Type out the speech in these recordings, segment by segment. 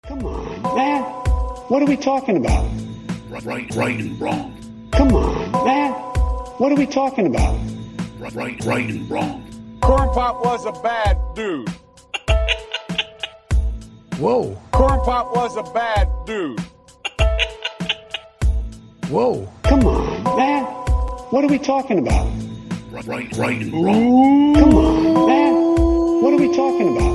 Come on, man. What are we talking about? Right and wrong. Come on, man. What are we talking about? Right and wrong. Corn Pop was a bad dude. Whoa. Corn Pop was a bad dude. Whoa. Come on, man. What are we talking about? Right and wrong. Come on, man. What are we talking about?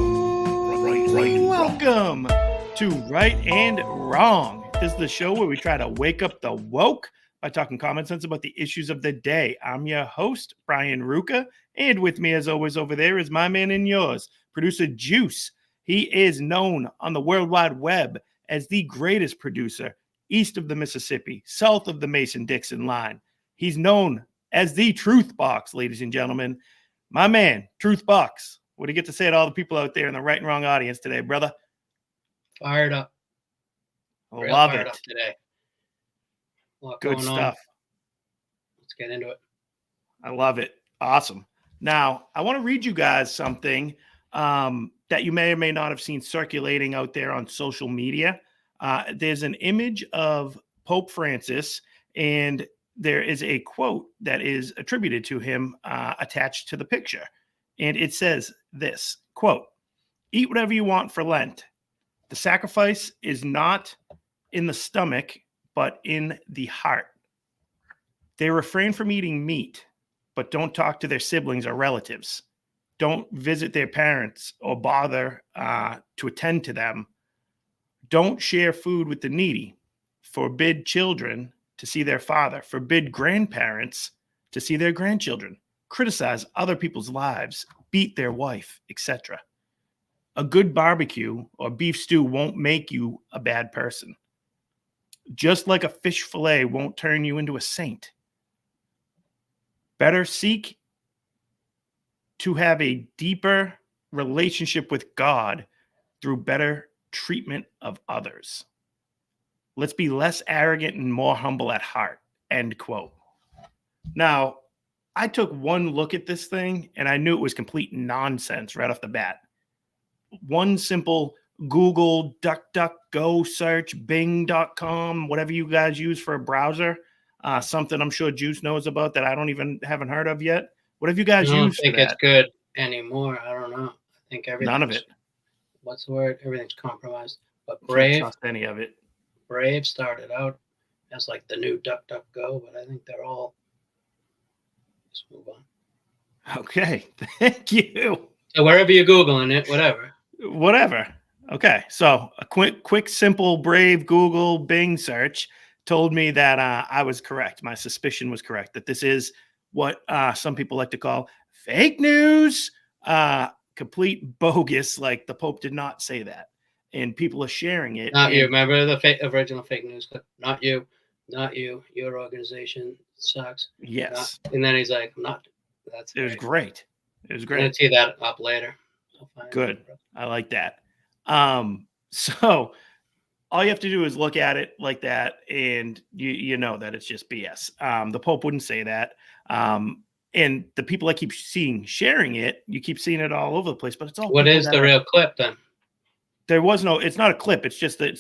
Right and wrong. Welcome to Right and Wrong. This is the show where we try to wake up the woke by talking common sense about the issues of the day. I'm your host, Brian Ruka, and with me, as always, over there is my man and yours, producer Juice. He is known on the World Wide Web as the greatest producer east of the Mississippi, south of the Mason-Dixon line. He's known as the Truth Box, ladies and gentlemen. My man, Truth Box. What do you get to say to all the people out there in the Right and Wrong audience today, brother? Fired up. Love fired it. up today. A lot Good going on. stuff. Let's get into it. I love it. Awesome. Now, I want to read you guys something that you may or may not have seen circulating out there on social media. There's an image of Pope Francis, and there is a quote that is attributed to him attached to the picture. And it says this, quote, "Eat whatever you want for Lent. The sacrifice is not in the stomach, but in the heart. They refrain from eating meat, but don't talk to their siblings or relatives. Don't visit their parents or bother to attend to them. Don't share food with the needy. Forbid children to see their father. Forbid grandparents to see their grandchildren. Criticize other people's lives. Beat their wife, etc. A good barbecue or beef stew won't make you a bad person. Just like a fish fillet won't turn you into a saint. Better seek to have a deeper relationship with God through better treatment of others. Let's be less arrogant and more humble at heart." End quote. Now, I took one look at this thing and I knew it was complete nonsense right off the bat. One simple Google, DuckDuckGo search, Bing.com, whatever you guys use for a browser, something I'm sure Juice knows about that I haven't heard of yet. What have you guys I don't used for think that? it's good anymore. I don't know. I think everything. None of it. What's the word? Everything's compromised. But Can't Brave trust any of it. started out as like the new DuckDuckGo, but I think they're all. Let's move on. Okay, thank you. So wherever you're Googling it, whatever. Okay, so a quick, simple, Brave Google Bing search told me that I was correct. My suspicion was correct, that this is what some people like to call fake news, complete bogus, like the Pope did not say that. And people are sharing it. Not you. Remember the original fake news clip? Not you. Your organization sucks. Yes. And then he's like, not. It was great. It was I'm great. going to tee that up later. Good. I like that. So all you have to do is look at it like that, and you know that it's just BS. The Pope wouldn't say that. And the people I keep seeing sharing it, you keep seeing it all over the place, but it's all. What is the real clip then? There was no. It's not a clip. It's just that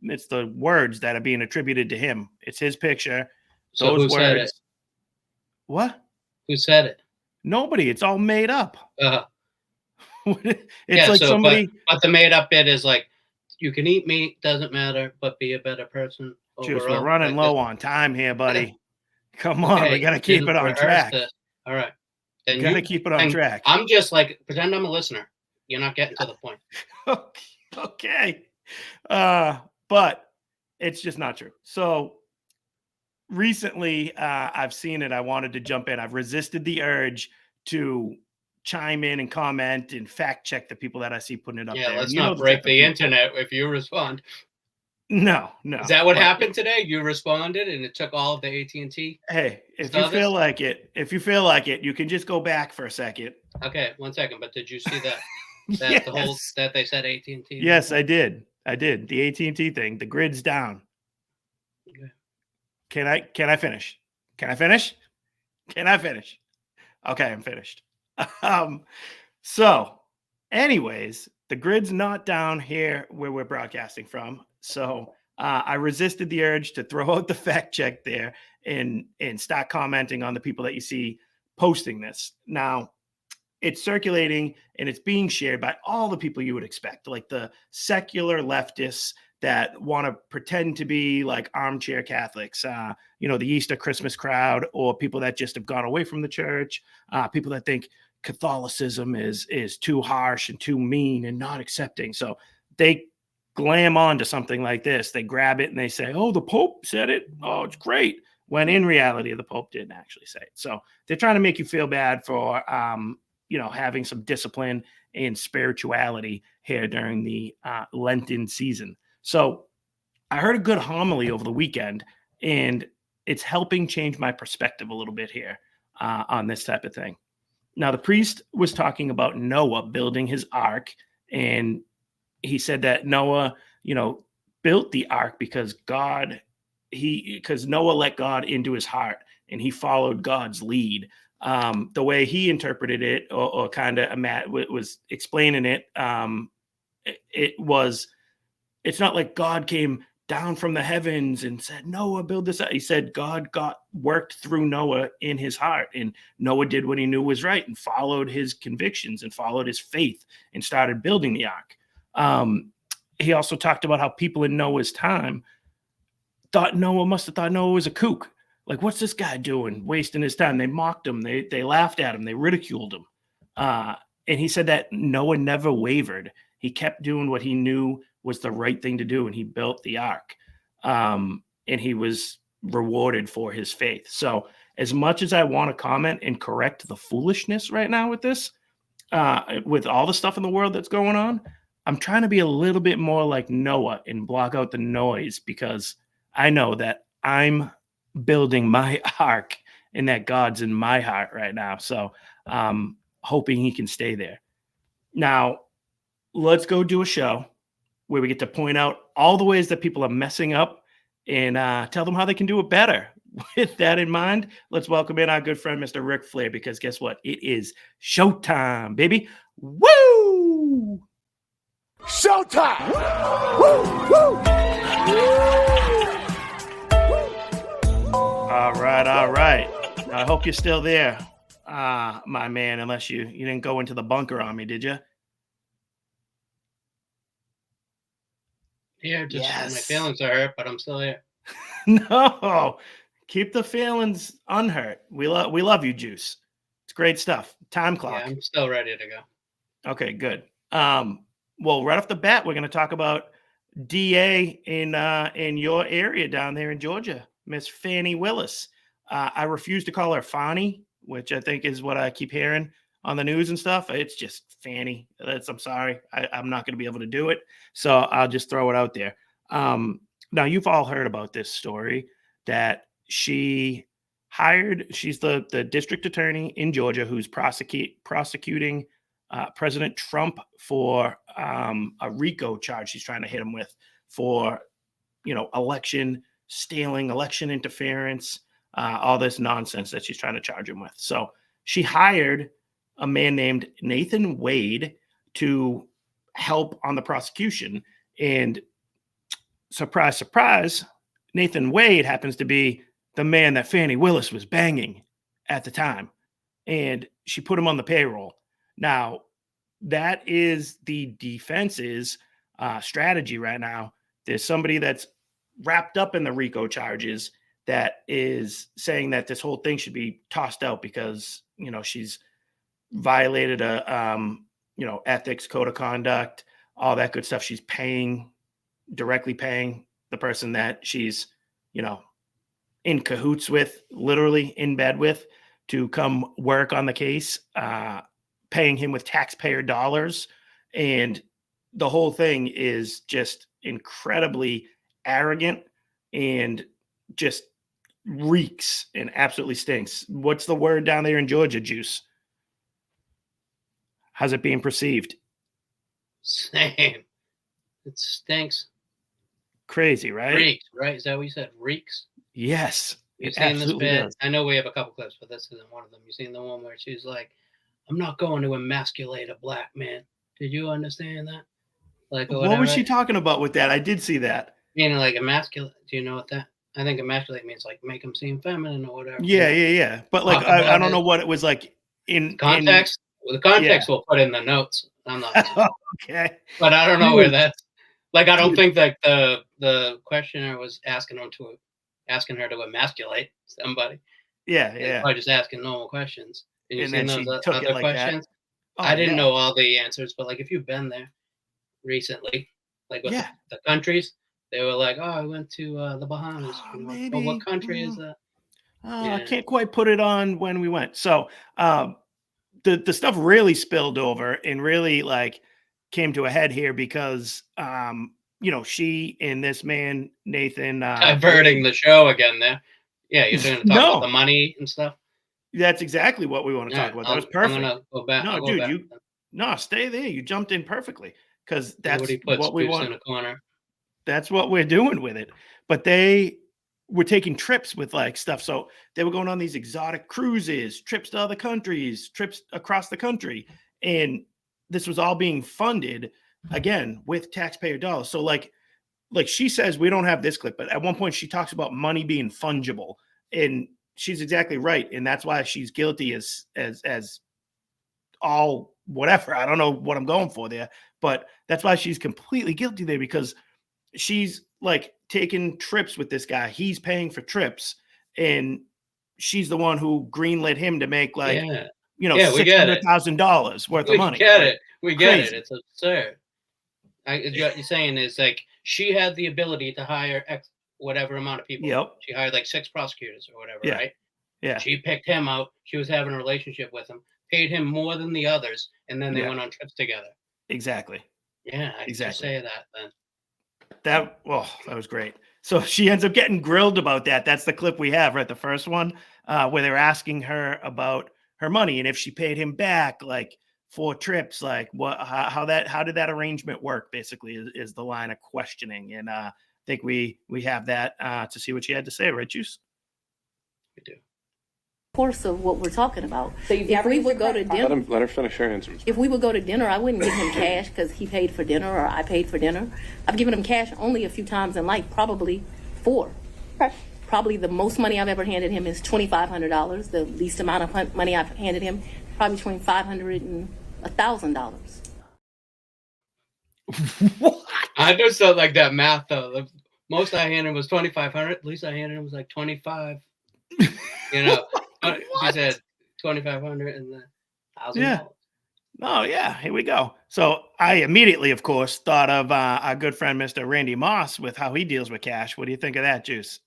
it's the words that are being attributed to him. It's his picture. So Those who said words. it? What? Who said it? Nobody. It's all made up. It's yeah, like somebody. But the made up bit is like, you can eat meat, doesn't matter, but be a better person. Juice, overall. we're running Like low this. on time here, buddy. Come on, Okay, we got to keep it on rehearse track. this. All right. Then You got to keep it on track. I'm just like, pretend I'm a listener. You're not getting to the point. Okay. But it's just not true. So recently, I've seen it. I wanted to jump in. I've resisted the urge to chime in and comment and fact check the people that I see putting it up Yeah, there. let's And you know not the break type of the people- internet if you respond. No. Is that what But- happened today? You responded and it took all of the AT&T? Hey, if Saw you feel like it, you can just go back for a second. Okay, 1 second. But did you see that? Yes. The whole that they said AT&T? Yes, I did. The AT&T thing. The grid's down. Okay. Can I finish? Okay, I'm finished. So anyways, the grid's not down here where we're broadcasting from. So I resisted the urge to throw out the fact check there and start commenting on the people that you see posting this. Now, it's circulating and it's being shared by all the people you would expect, like the secular leftists that want to pretend to be like armchair Catholics, the Easter Christmas crowd, or people that just have gone away from the church, people that think Catholicism is too harsh and too mean and not accepting. So they glam onto something like this. They grab it and they say, "Oh, the Pope said it. Oh, it's great." When in reality, the Pope didn't actually say it. So they're trying to make you feel bad for, having some discipline and spirituality here during the Lenten season. So I heard a good homily over the weekend, and it's helping change my perspective a little bit here on this type of thing. Now, the priest was talking about Noah building his ark, and he said that Noah, built the ark because Noah let God into his heart and he followed God's lead. The way he interpreted it, or kind of was explaining it, it's not like God came down from the heavens and said, "Noah, build this out." He said God worked through Noah in his heart, and Noah did what he knew was right and followed his convictions and followed his faith and started building the ark. He also talked about how people in Noah's time must have thought Noah was a kook. Like, what's this guy doing, wasting his time? They mocked him. They laughed at him. They ridiculed him. And he said that Noah never wavered. He kept doing what he knew was the right thing to do, and he built the ark. And he was rewarded for his faith. So as much as I want to comment and correct the foolishness right now with this, with all the stuff in the world that's going on, I'm trying to be a little bit more like Noah and block out the noise, because I know that I'm building my ark and that God's in my heart right now. So hoping he can stay there. Now, let's go do a show where we get to point out all the ways that people are messing up and tell them how they can do it better. With that in mind, let's welcome in our good friend, Mr. Ric Flair, because guess what? It is showtime, baby. Woo! Showtime! Woo! Woo! All right. I hope you're still there, my man, unless you didn't go into the bunker on me, did you? Yeah, just Yes. my feelings are hurt, but I'm still here. No, keep the feelings unhurt. We love you, Juice. It's great stuff. Time clock. Yeah, I'm still ready to go. Okay, good. Well, right off the bat, we're going to talk about DA in your area down there in Georgia, Miss Fani Willis. I refuse to call her Fani, which I think is what I keep hearing on the news and stuff. It's just Fani. I'm sorry. I'm not going to be able to do it. So I'll just throw it out there. Now, you've all heard about this story that she's the district attorney in Georgia who's prosecuting President Trump for a RICO charge she's trying to hit him with for, election stealing, election interference, all this nonsense that she's trying to charge him with. So she hired a man named Nathan Wade to help on the prosecution. And surprise, surprise, Nathan Wade happens to be the man that Fani Willis was banging at the time. And she put him on the payroll. Now, that is the defense's strategy right now. There's somebody that's wrapped up in the RICO charges that is saying that this whole thing should be tossed out because, she's violated a, ethics, code of conduct, all that good stuff. She's directly paying the person that she's, in cahoots with, literally in bed with, to come work on the case, paying him with taxpayer dollars. And the whole thing is just incredibly arrogant and just reeks and absolutely stinks. What's the word down there in Georgia, Juice? How's it being perceived? Same. It stinks. Crazy, right? Reeks, right? Is that what you said? Reeks? Yes. You've It seen this absolutely bit? does. I know we have a couple clips, but this isn't one of them. You've seen the one where she's like, "I'm not going to emasculate a black man." Did you understand that? like or What whatever. was she talking about with that? I did see that. Meaning like emasculate. Do you know what that? I think emasculate means like make them seem feminine or whatever. Yeah. But like, Talk I about don't know it. what it was like in Context. Well, the context we'll put in the notes. I'm not, Okay. but I don't know where that's. Like, I don't Dude. think that the questioner was asking her to emasculate somebody. Yeah. Probably just asking normal questions. And you've And seen then those she took it other like that. questions. Oh, I didn't yeah. know all the answers, but like if you've been there recently, like with Yeah. the countries, they were like, "Oh, I went to the Bahamas." Oh, You know, maybe. oh, what country is that? I can't quite put it on when we went. So the stuff really spilled over and really like came to a head here because she and this man Nathan Diverting the show again there. Yeah, you're going to talk about the no, money and stuff. that's exactly what we want to All talk right, about. That was I'm perfect. gonna go back. No, I'll go dude, back. no, stay there. You jumped in perfectly because that's Nobody puts what we juice want. in a corner. That's what we're doing with it. But they were taking trips with like stuff. So they were going on these exotic cruises, trips to other countries, trips across the country. And this was all being funded again with taxpayer dollars. So like she says, we don't have this clip, but at one point she talks about money being fungible. And she's exactly right. And that's why she's guilty as all whatever. I don't know what I'm going for there, but that's why she's completely guilty there because she's like taking trips with this guy. He's paying for trips, and she's the one who greenlit him to make like Yeah, we get it. $600,000 worth of We money. get Like, it. We get crazy. it. It's absurd. What you're saying is like she had the ability to hire whatever amount of people. Yep. She hired like 6 prosecutors or whatever, Yeah. right? Yeah. She picked him out. She was having a relationship with him, paid him more than the others, and then they went on trips together. Exactly. Yeah, I just say that then. That was great. So she ends up getting grilled about that. That's the clip we have, right? The first one, where they're asking her about her money and if she paid him back, like 4 trips, like how did that arrangement work? Basically, is the line of questioning, and I think we have that to see what she had to say, right, Juice? We do. Course of what we're talking about. So if we would go to dinner, let her finish her answer. if we would go to dinner, I wouldn't give him cash because he paid for dinner or I paid for dinner. I've given him cash only a few times in life, probably 4. Okay. Probably the most money I've ever handed him is $2,500. The least amount of money I've handed him, probably between $500 and $1,000. What? I just felt like that math though. The most I handed was 2,500. At least I handed him was like 25. You know, he said 2,500 and then $1,000. Yeah. Oh, yeah. Here we go. So I immediately, of course, thought of our good friend, Mr. Randy Moss, with how he deals with cash. What do you think of that, Juice?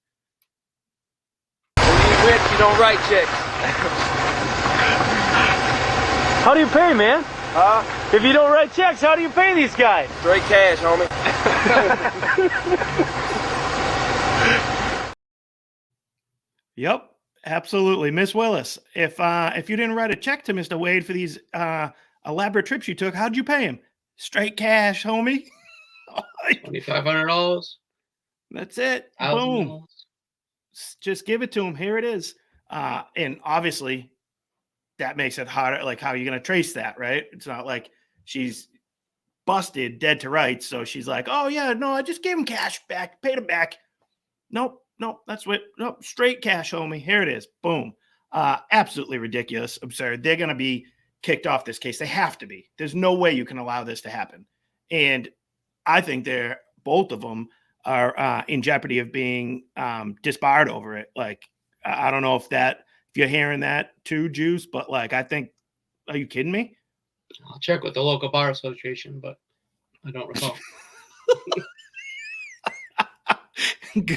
When you rich, you don't write checks. How do you pay, man? If you don't write checks, how do you pay these guys? Straight cash, homie. Yep. Absolutely. Miss Willis, if you didn't write a check to Mr. Wade for these elaborate trips you took, how'd you pay him? Straight cash, homie. $2,500. That's it. Boom. Just give it to him. Here it is. And obviously that makes it harder. Like, how are you going to trace that, right? It's not like she's busted dead to rights. So she's like, oh yeah, no, I just gave him cash back, paid him back. Nope. That's what, straight cash, homie. Here it is. Boom. Absolutely ridiculous. Absurd. They're going to be kicked off this case. They have to be. There's no way you can allow this to happen. And I think both of them are in jeopardy of being disbarred over it. Like, I don't know if you're hearing that too, Juice, but like, I think, are you kidding me? I'll check with the local bar association, but I don't recall.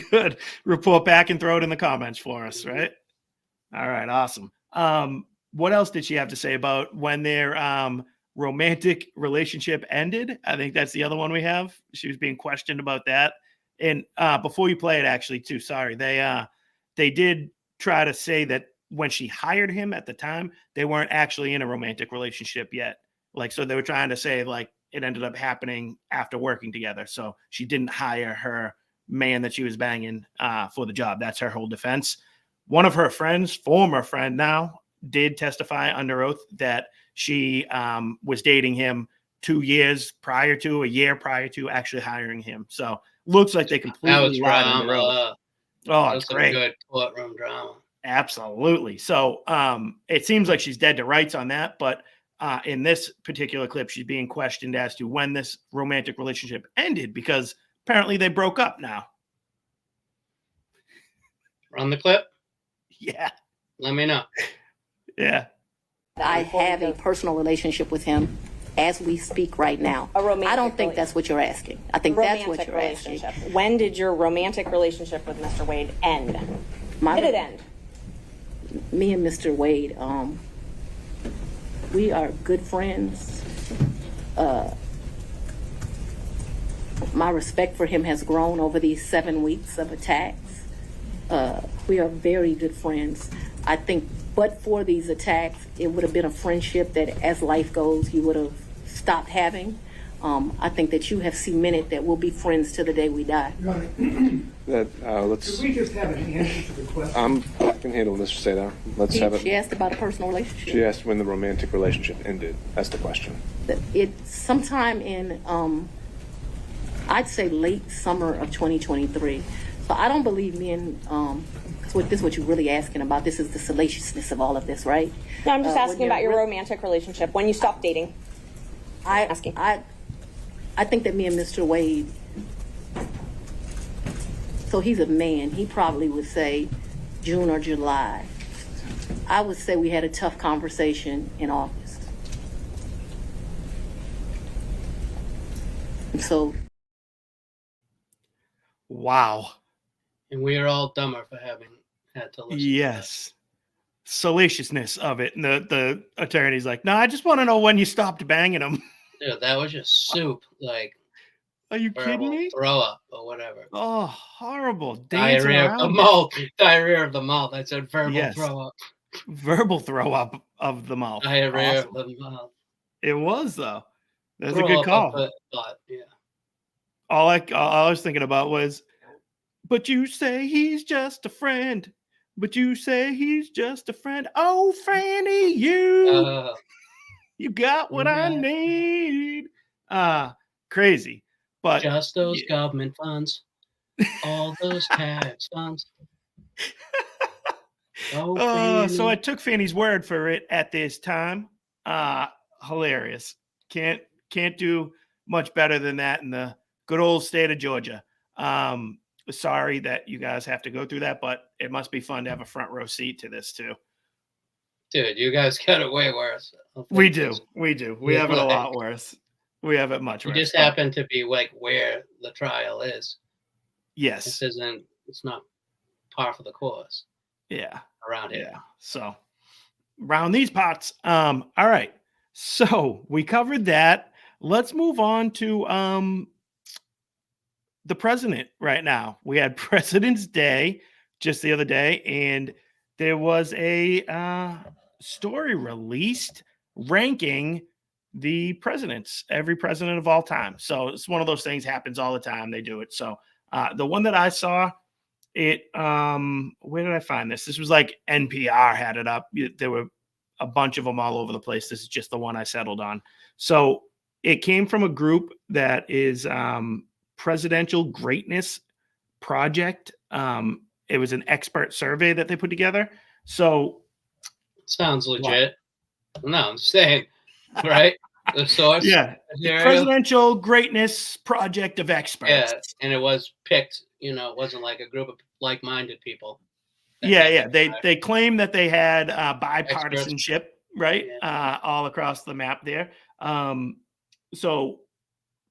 Good. Report back and throw it in the comments for us, right? All right, awesome. What else did she have to say about when their romantic relationship ended? I think that's the other one we have. She was being questioned about that. And before you play it, actually, too, sorry, they did try to say that when she hired him at the time, they weren't actually in a romantic relationship yet. Like, so they were trying to say like it ended up happening after working together. So she didn't hire her man that she was banging for the job. That's her whole defense. One of her friends, former friend now, did testify under oath that she was dating him 2 years prior to, a year prior to actually hiring him. So looks like they That was completely lied on the road. drama. Oh, That it's was some great. good courtroom drama. Absolutely. So it seems like she's dead to rights on that, but in this particular clip, she's being questioned as to when this romantic relationship ended, because apparently they broke up now. Run the clip. Yeah. Let me know. Yeah. I have a personal relationship with him as we speak right now. A romantic I don't think that's what you're asking. I think that's what romantic you're asking. relationship. When did your romantic relationship with Mr. Wade end? Did it end? Me and Mr. Wade, we are good friends. My respect for him has grown over these 7 weeks of attacks. We are very good friends. I think, but for these attacks, it would have been a friendship that, as life goes, you would have stopped having. I think that you have cemented that we'll be friends to the day we die. Let's. Could we just have an answer to the question? I can handle Mr. Seda. Let's have She it. asked about a personal relationship. She asked when the romantic relationship ended. That's the question. It's sometime in, I'd say late summer of 2023. So I don't believe me in, because this is what you're really asking about. This is the salaciousness of all of this, right? No, I'm just asking when about you're your romantic relationship. When you stopped dating. I think that me and Mr. Wade, so he's a man, he probably would say June or July. I would say we had a tough conversation in August. And so. Wow. And we are all dumber for having had to listen. Yes. Salaciousness of it. And the attorney's like, no, I just want to know when you stopped banging him. Dude, that was just soup. Like, Are you kidding me? throw up or whatever. Oh, horrible. Dancing Diarrhea of the around. mouth. Diarrhea of the mouth. I said verbal Yes. throw up. Verbal throw up of the mouth. Diarrhea Awesome. of the mouth. It was, though. That's Throw a good up call. of the butt, yeah. All I was thinking about was, but you say he's just a friend. But you say he's just a friend. Oh, Fanny, you got what I need. Crazy. But just those government funds. All those tax funds. Oh, so I took Fanny's word for it at this time. Hilarious. Can't do much better than that in the good old state of Georgia. Sorry that you guys have to go through that, but it must be fun to have a front row seat to this too. dude, you guys got it way worse. We do. We have it a lot worse. We have it much You worse. just happen to be like where the trial is. Yes. This isn't. It's not par for the course. Yeah. Around here. Yeah. So around these parts. All right. So we covered that. Let's move on to the president right now. We had President's Day just the other day, and there was a story released ranking the presidents, every president of all time. So it's one of those things, happens all the time. They do it. So the one that I saw, where did I find this? This was like NPR had it up. There were a bunch of them all over the place. This is just the one I settled on. So it came from a group that is Presidential Greatness Project. It was an expert survey that they put together. So sounds legit. What? No, I'm saying, right? The source. Yeah. Presidential Greatness Project of Experts. Yeah. And it was picked, it wasn't like a group of like-minded people. Yeah. They claim that they had bipartisanship, right? Yeah. All across the map there. So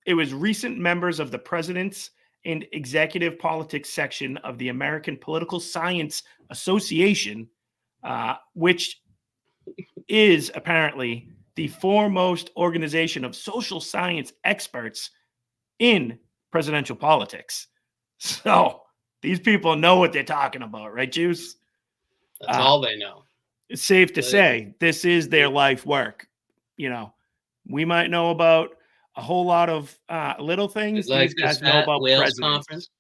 it was recent members of the president's and executive politics section of the American Political Science Association, which is apparently the foremost organization of social science experts in presidential politics. So these people know what they're talking about, right, Juice? That's all they know. It's safe to say this is their life work. We might know about a whole lot of little things. Like these guys know about Wales presidents. Conference.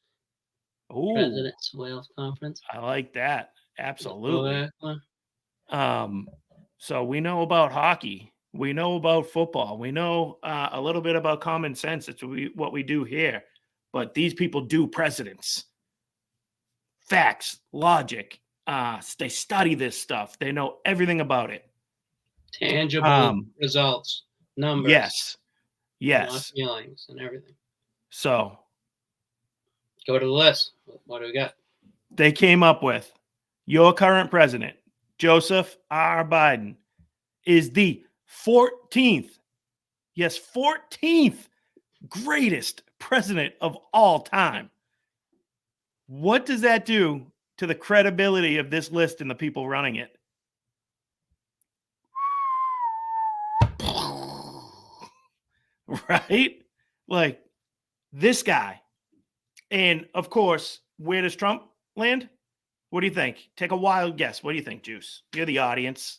Ooh, President's Wales Conference. I like that. Absolutely. So we know about hockey. We know about football. We know a little bit about common sense. It's what we do here. But these people do presidents. Facts, logic. They study this stuff. They know everything about it. Tangible results, numbers. Yes. Not Yes. feelings and everything. So go to the list. What do we got? They came up with your current president, Joseph R. Biden, is the 14th, yes, 14th greatest president of all time. What does that do to the credibility of this list and the people running it? Right? Like this guy. And of course, where does Trump land? What do you think? Take a wild guess. What do you think, Juice? You're the audience.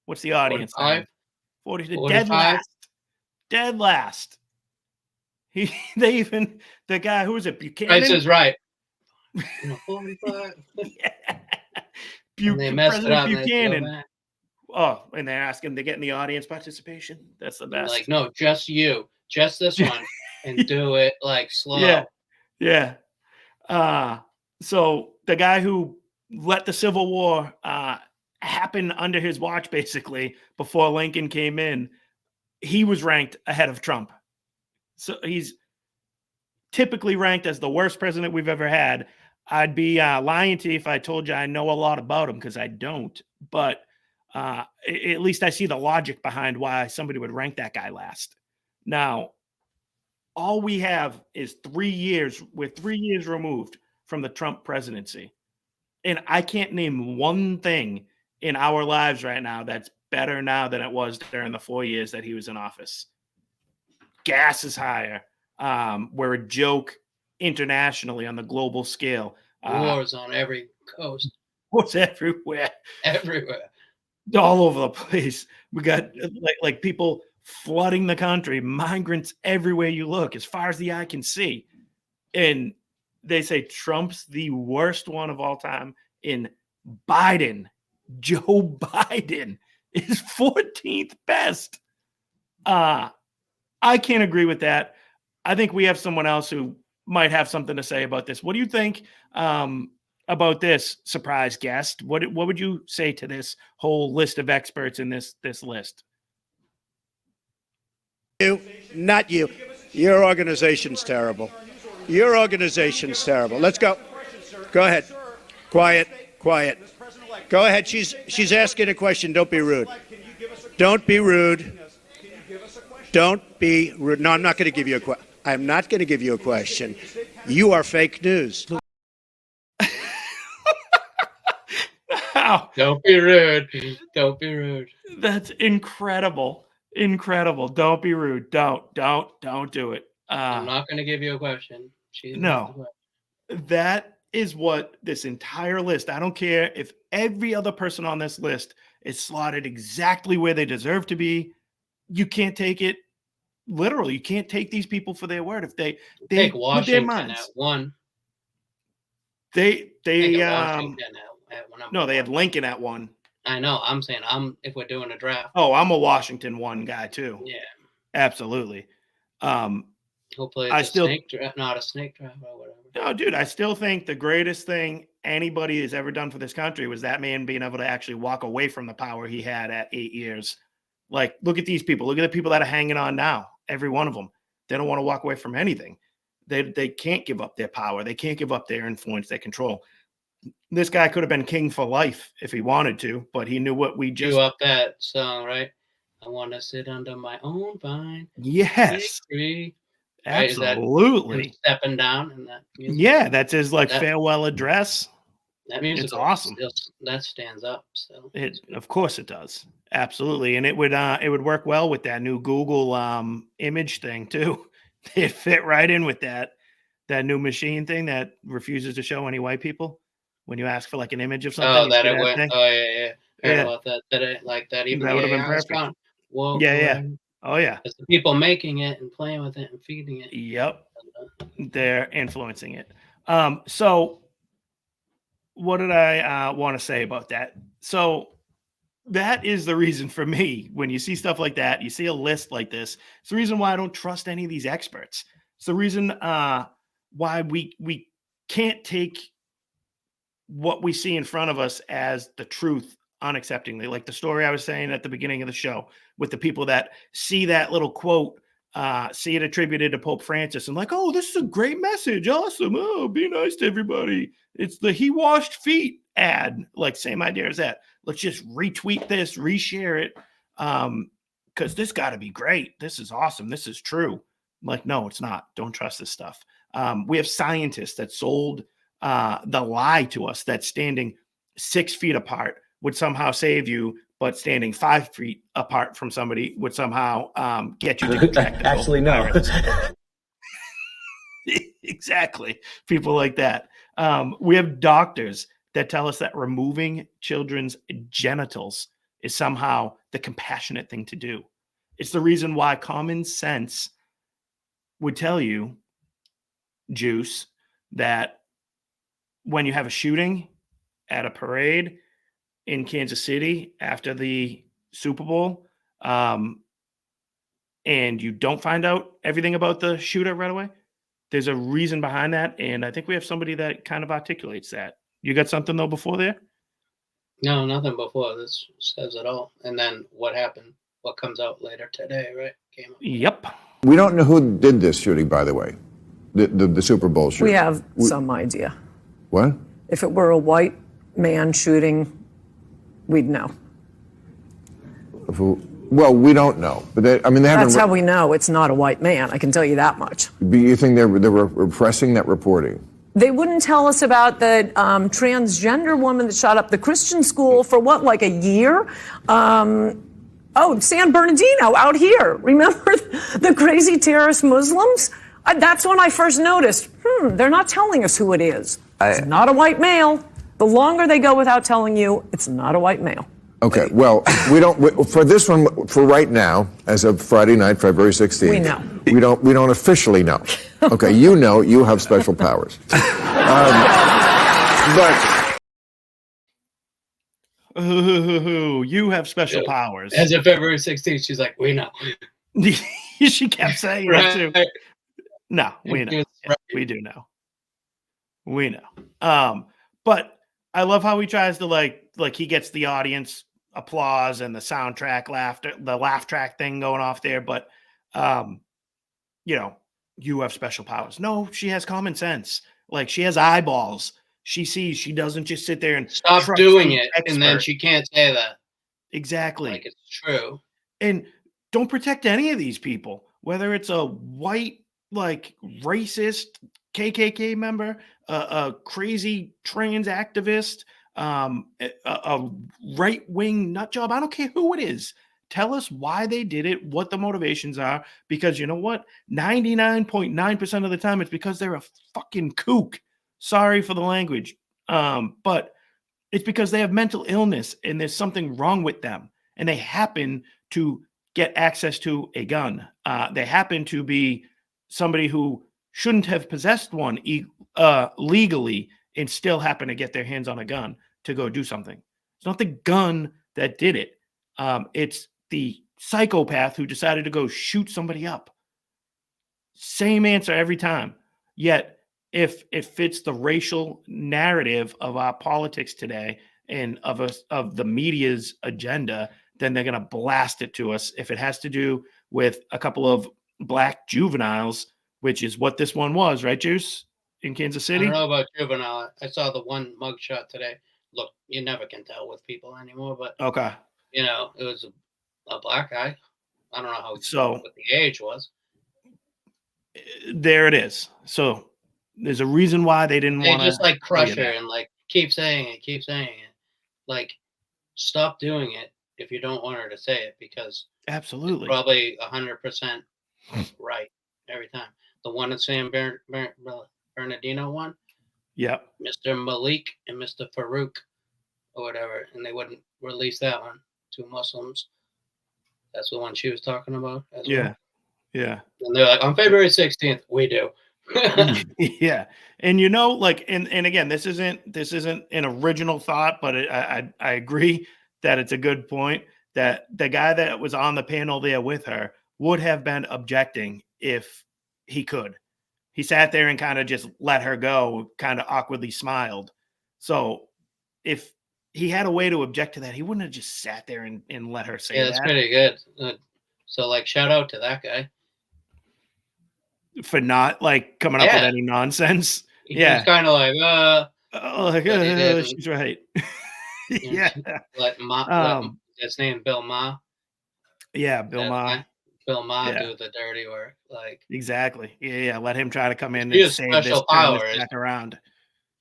What's the audience? 45? 40, dead last. Dead last. The guy, who is it? Buchanan? Price is right. 45. Yeah. They messed it up. Buchanan. Oh, and they're asking, they're getting the audience participation. That's the best. Like, no, just you. Just this one. And do it like slow. Yeah. So the guy who let the Civil War happen under his watch, basically, before Lincoln came in, he was ranked ahead of Trump. So he's typically ranked as the worst president we've ever had. I'd be lying to you if I told you I know a lot about him, because I don't. But at least I see the logic behind why somebody would rank that guy last. Now, all we have is 3 years. We're 3 years removed from the Trump presidency. And I can't name one thing in our lives right now that's better now than it was during the 4 years that he was in office. Gas is higher. We're a joke internationally on the global scale. Wars on every coast. Wars everywhere. Everywhere. All over the place. We got like people flooding the country, migrants everywhere you look, as far as the eye can see. And they say Trump's the worst one of all time. In Biden, Joe Biden is 14th best. I can't agree with that. I think we have someone else who might have something to say about this. What do you think about this surprise guest? What would you say to this whole list of experts in this list? You, not you. Your organization's terrible. Your organization's terrible. Let's go. Go ahead. Quiet. Go ahead. She's asking a question. Don't be rude. Don't be rude. Don't be rude. No, I'm not going to give you a question. I'm not going to give you a question. You are fake news. Wow. Don't be rude. Don't be rude. That's incredible. Incredible. Don't be rude. Don't do it. I'm not going to give you a question. No. That is what this entire list, I don't care if every other person on this list is slotted exactly where they deserve to be. You can't take it literally. You can't take these people for their word. If they take with Washington their minds, at one. They no, they had Lincoln at one. I know. I'm saying if we're doing a draft. Oh, I'm a Washington one guy too. Yeah, absolutely. Hopefully, it's not a snake draft or whatever. No, dude, I still think the greatest thing anybody has ever done for this country was that man being able to actually walk away from the power he had at 8 years. Like, look at these people. Look at the people that are hanging on now. Every one of them. They don't want to walk away from anything. They can't give up their power. They can't give up their influence, their control. This guy could have been king for life if he wanted to, but he knew what we just... You up that song, right? I want to sit under my own vine. Yes. Victory. Absolutely. Right, stepping down in that music? Yeah, that's his farewell address. That music, it's awesome. That stands up. So of course it does. Absolutely. And it would work well with that new Google image thing too. It fit right in with that new machine thing that refuses to show any white people when you ask for like an image of something. Oh, that it went. Thing. Oh yeah. Heard about that. That it like that. Even that would have been perfect. Whoa, yeah. Oh yeah. It's the people making it and playing with it and feeding it. Yep. They're influencing it. So what did I want to say about that? So that is the reason for me when you see stuff like that, you see a list like this. It's the reason why I don't trust any of these experts. It's the reason why we can't take what we see in front of us as the truth unacceptingly. Like the story I was saying at the beginning of the show with the people that see that little quote, see it attributed to Pope Francis and like, oh, this is a great message. Awesome. Oh, be nice to everybody. It's the he washed feet ad. Like same idea as that. Let's just retweet this, reshare it. Because this got to be great. This is awesome. This is true. I'm like, no, it's not. Don't trust this stuff. We have scientists that sold the lie to us that standing 6 feet apart would somehow save you, but standing 5 feet apart from somebody would somehow get you to contract the Actually, no. virus. Exactly. People like that. We have doctors that tell us that removing children's genitals is somehow the compassionate thing to do. It's the reason why common sense would tell you, Juice, that when you have a shooting at a parade in Kansas City after the Super Bowl, and you don't find out everything about the shooter right away, there's a reason behind that. And I think we have somebody that kind of articulates that. You got something though before there? No, nothing before. This says it all. And then what happened? What comes out later today, right? Yep. We don't know who did this shooting, by the way, the Super Bowl shooting. We have some idea. What? If it were a white man shooting, we'd know. Well, we don't know, but they haven't. That's how we know it's not a white man. I can tell you that much. But you think they're repressing that reporting? They wouldn't tell us about the transgender woman that shot up the Christian school for what, like a year? San Bernardino out here. Remember the crazy terrorist Muslims? That's when I first noticed, they're not telling us who it is. It's not a white male. The longer they go without telling you, it's not a white male. Okay, well, for this one, for right now, as of Friday night, February 16th. We know. We don't officially know. Okay, you know, you have special powers. But you have special powers. As of February 16th, she's like, we know. She kept saying that too. No, we know. Right. We do know. We know. But I love how he tries to like he gets the audience applause and the soundtrack laughter, the laugh track thing going off there. But, you have special powers. No, she has common sense. Like she has eyeballs. She sees, she doesn't just sit there and stop doing it. And then she can't say that. Exactly. Like it's true. And don't protect any of these people, whether it's a white, like racist KKK member, a crazy trans activist, a right-wing nut job. I don't care who it is. Tell us why they did it, what the motivations are, because you know what? 99.9% of the time, it's because they're a fucking kook. Sorry for the language. But it's because they have mental illness and there's something wrong with them. And they happen to get access to a gun. They happen to be somebody who shouldn't have possessed one legally and still happen to get their hands on a gun to go do something. It's not the gun that did it. It's the psychopath who decided to go shoot somebody up. Same answer every time. Yet, if it fits the racial narrative of our politics today and of the media's agenda, then they're going to blast it to us. If it has to do with a couple of black juveniles, which is what this one was, right, Juice, in Kansas City? I don't know about juvenile. I saw the one mugshot today. Look, you never can tell with people anymore, but okay, it was a black guy. I don't know what the age was. There it is. So there's a reason why they didn't want to just like crush her and like keep saying it. Like, stop doing it if you don't want her to say it, because absolutely, it's probably 100% right every time. The one at San Bernardino one. Yep. Mr. Malik and Mr. Farouk or whatever, and they wouldn't release that one. 2 Muslims. That's the one she was talking about. Yeah. And they're like, on February 16th, we do. Yeah. And and again, this isn't an original thought, but I agree that it's a good point that the guy that was on the panel there with her would have been objecting if he could. He sat there and kind of just let her go, kind of awkwardly smiled. So if he had a way to object to that, he wouldn't have just sat there and let her say Yeah, that's that. pretty good. So, like, shout out to that guy for not like coming up with any nonsense. He was kind of like, she's right. yeah. Let his name Bill Ma. Yeah, Bill Ma. Bill Ma do the dirty work. Like exactly. Yeah. Let him try to come in and save this, turn this back around.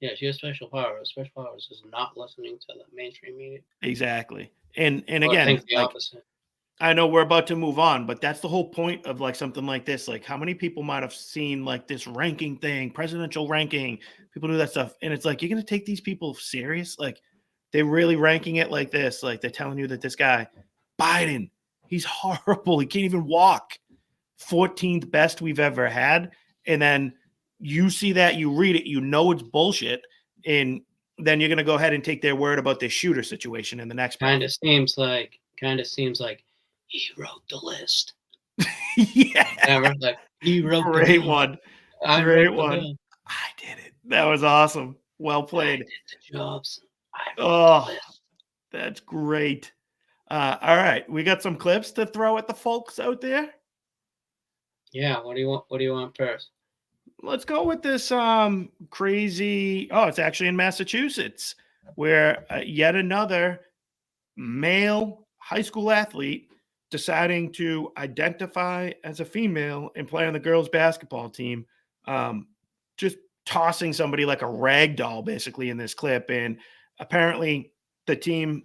Yeah, she has special powers. Special powers is not listening to the mainstream media. Exactly. And Or again, think the opposite. I know we're about to move on, but that's the whole point of like something like this. Like how many people might have seen like this ranking thing, presidential ranking, people do that stuff. And it's like, you're going to take these people serious? Like they're really ranking it like this. Like they're telling you that this guy, Biden, he's horrible. He can't even walk. 14th best we've ever had. And then you see that, you read it, you know it's bullshit. And then you're going to go ahead and take their word about this shooter situation in the next kind of seems like he wrote the list. Yeah. Never, like, he wrote Great the one. Great one. I did it. That was awesome. Well played. I did the jobs. That's great. All right. We got some clips to throw at the folks out there. Yeah. What do you want first? Let's go with this crazy. Oh, it's actually in Massachusetts, where yet another male high school athlete deciding to identify as a female and play on the girls' basketball team, just tossing somebody like a rag doll, basically, in this clip. And apparently, the team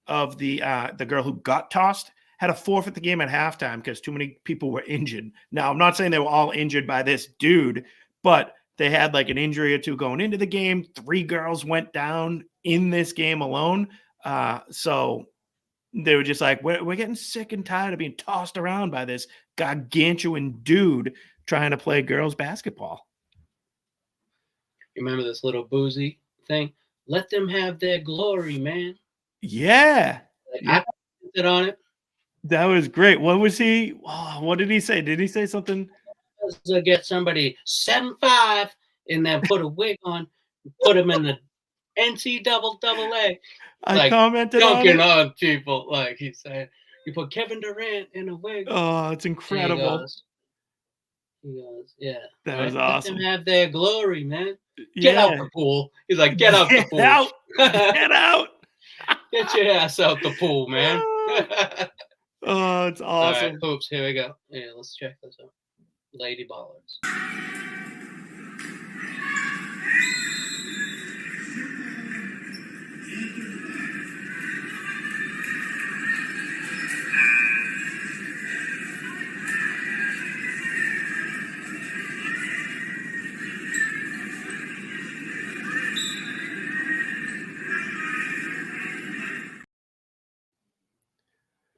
of the girl who got tossed had to forfeit the game at halftime because too many people were injured. Now, I'm not saying they were all injured by this dude, but they had like an injury or two going into the game. 3 girls went down in this game alone. So they were just like, we're getting sick and tired of being tossed around by this gargantuan dude trying to play girls basketball. You remember this little boozy thing? Let them have their glory, man. Yeah. I it on it. That was great. What was he? Oh, what did he say? Did he say something? To get somebody 7'5" and then put a wig on, put him in the NCAA. I commented dunking on people, like he said. You put Kevin Durant in a wig. Oh, it's incredible. He goes, yeah. That was awesome. Let them have their glory, man. Get out the pool. He's like, get out the pool. Out. Get out. Get your ass out the pool, man. Oh, it's awesome. All right, hoops, here we go. Yeah, let's check this out. Lady Ballers.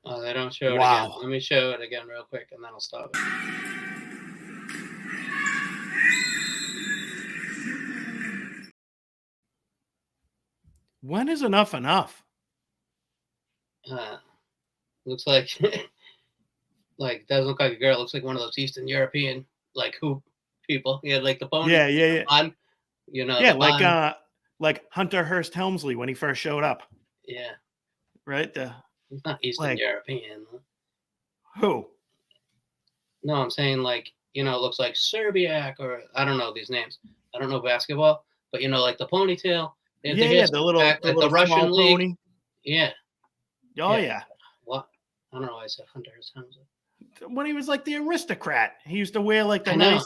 Oh, they don't show it again. Let me show it again real quick, and then I'll stop it. When is enough enough? Looks like, doesn't look like a girl. Looks like one of those Eastern European, like, hoop people. He had, like, the pony. Yeah. On, you know. Yeah, like Hunter Hearst Helmsley when he first showed up. Yeah. Right? He's not Eastern European. Who? No, I'm saying, like, you know, it looks like Serbiak, or I don't know these names. I don't know basketball, but, you know, like the ponytail. Yeah, the little Russian league. Pony. Yeah. Oh, yeah. What? I don't know why I said Hunter Helmsley. When he was like the aristocrat, he used to wear like the nice,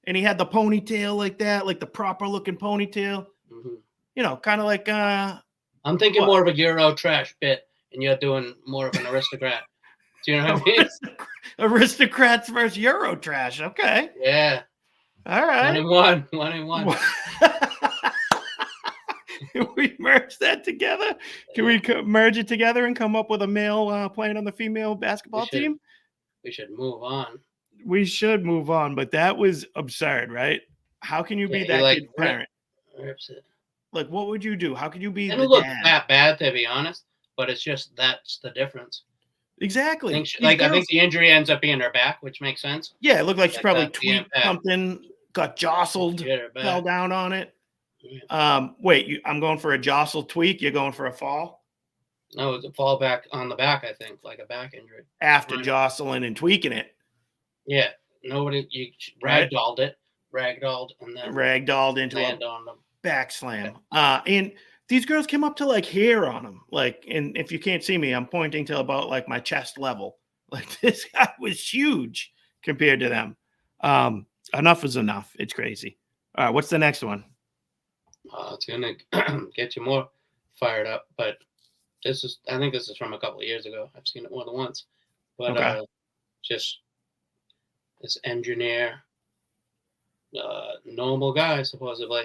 and he had the ponytail like that, like the proper looking ponytail. Mm-hmm. You know, kind of like. I'm thinking more of a Euro trash bit, and you're doing more of an aristocrat. Do you know what I mean? Aristocrats versus Euro trash. Okay. Yeah. All right. 1-1. Can we merge that together? Can we merge it together and come up with a male playing on the female basketball team? We should move on. We should move on, but that was absurd, right? How can you be that kid's parent? Rips it. Like, what would you do? How could you be it the look dad? that bad, to be honest. but it's just that's the difference. Exactly. I think the injury ends up being her back, which makes sense. Yeah, it looked like she probably that's the tweaked impact. something, got jostled, Hit her back. fell down on it. Yeah. Wait, I'm going for a jostle tweak. You're going for a fall? No, it was a fall back on the back, I think, like a back injury. After jostling and tweaking it. Yeah. Nobody, you ragdolled it, and then ragdolled into land a on them. back slam. And these girls came up to like hair on them. Like, and if you can't see me, I'm pointing to about like my chest level. Like this guy was huge compared to them. Enough is enough. It's crazy. All right, what's the next one? It's gonna get you more fired up, but I think this is from a couple of years ago. I've seen it more than once, but Okay. Just this engineer, normal guy supposedly,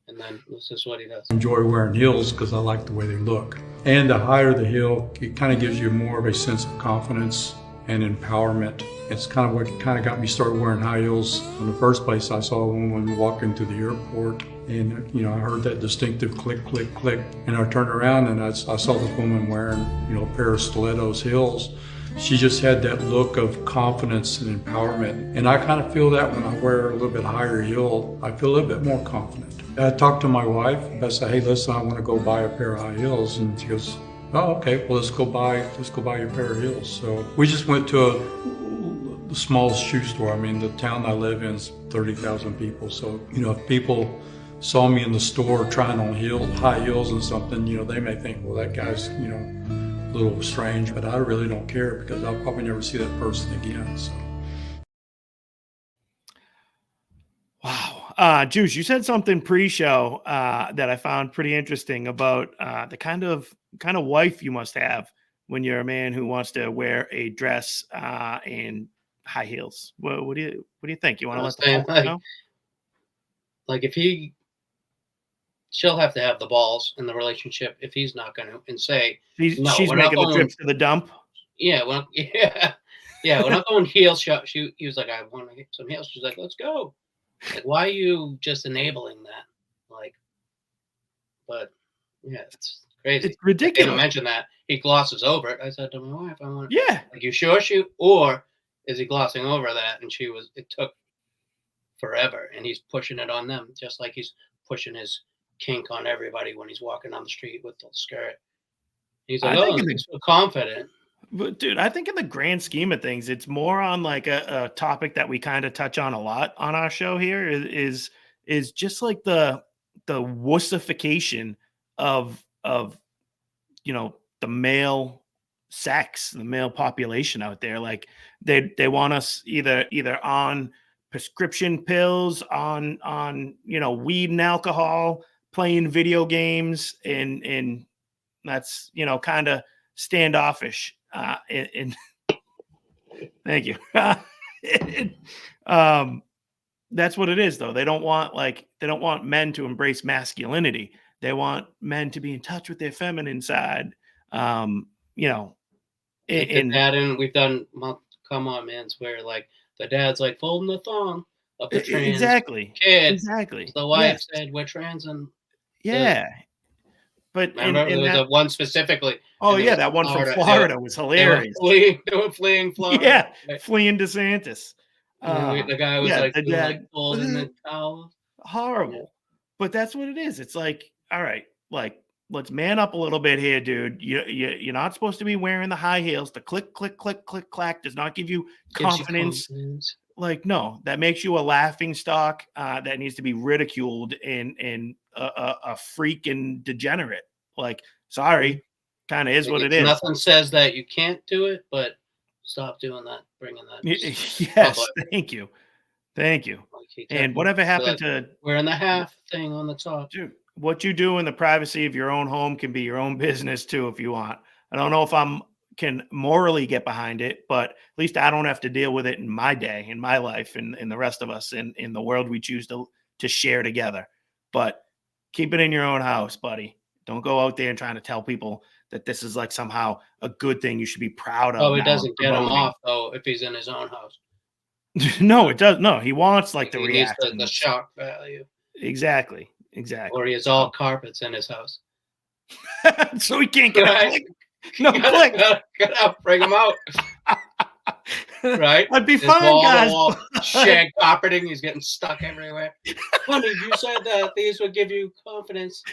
and then this is what he does. I enjoy wearing heels because I like the way they look. And the higher the heel, it kind of gives you more of a sense of confidence and empowerment. It's kind of what kind of got me started wearing high heels. In the first place, I saw a woman walking through the airport, and I heard that distinctive click, click, click, and I turned around and I saw this woman wearing a pair of stilettos heels. She just had that look of confidence and empowerment, and I kind of feel that when I wear a little bit higher heel, I feel a little bit more confident. I talked to my wife. I said, "Hey, listen, I want to go buy a pair of high heels," and she goes, "Oh, okay. Well, let's go buy your pair of heels." So we just went to the smallest shoe store. I mean, the town I live in is 30,000 people. So if people saw me in the store trying on high heels and something, they may think, well, that guy's a little strange. But I really don't care because I'll probably never see that person again. So. Wow. Juice, you said something pre-show that I found pretty interesting about the kind of wife you must have when you're a man who wants to wear a dress and high heels. What do you think? You want to let the folks know? Like she'll have to have the balls in the relationship if he's not going to, and say she's making the trips to the dump. Yeah, when I'm going heels shop, he was like, I want to get some heels. She's like, let's go. Like, why are you just enabling that? Like, but yeah, it's crazy. It's ridiculous. I didn't mention that. He glosses over it. I said to my wife, I want. Yeah. Like, you sure or is he glossing over that? And it took forever, and he's pushing it on them, just like he's pushing his kink on everybody when he's walking down the street with the skirt. He's like, he's so confident. But dude, I think in the grand scheme of things, it's more on like a topic that we kind of touch on a lot on our show here is just like the wussification of the male sex, the male population out there. Like they want us either on prescription pills, on weed and alcohol, playing video games, and that's kind of standoffish. Thank you. That's what it is, though. They don't want men to embrace masculinity. They want men to be in touch with their feminine side. And we've done come on mans where like the dad's like folding the thong of the trans exactly kid. Exactly. The wife said we're trans and But I remember there was a one specifically. Oh yeah, that one from Florida was hilarious. They were fleeing Florida. Yeah, fleeing DeSantis. The guy was folding the towel. Horrible. Yeah. But that's what it is. It's like, all right, like let's man up a little bit here, dude. You're not supposed to be wearing the high heels. The click, click, click, click, clack does not give you confidence. Like, no, that makes you a laughing stock that needs to be ridiculed and a freak and degenerate. Like, sorry, kind of is what it is. Nothing says that you can't do it, but stop doing that, bringing that. Yes, thank you. And whatever happened to wearing the half thing on the top? Dude, what you do in the privacy of your own home can be your own business too, if you want. I don't know if can morally get behind it, but at least I don't have to deal with it in my day, in my life, and the rest of us in the world we choose to share together. But keep it in your own house, buddy. Don't go out there and trying to tell people that this is like somehow a good thing you should be proud of. Oh, it doesn't get him off though if he's in his own house. No, it does. No, he wants like the reaction, the shock value. Exactly. Or he has all carpets in his house, so he can't get a click. No click. Get out, bring him out. Right? I'd be There's fine, guys. wall, shag carpeting. He's getting stuck everywhere. Honey, you said that these would give you confidence.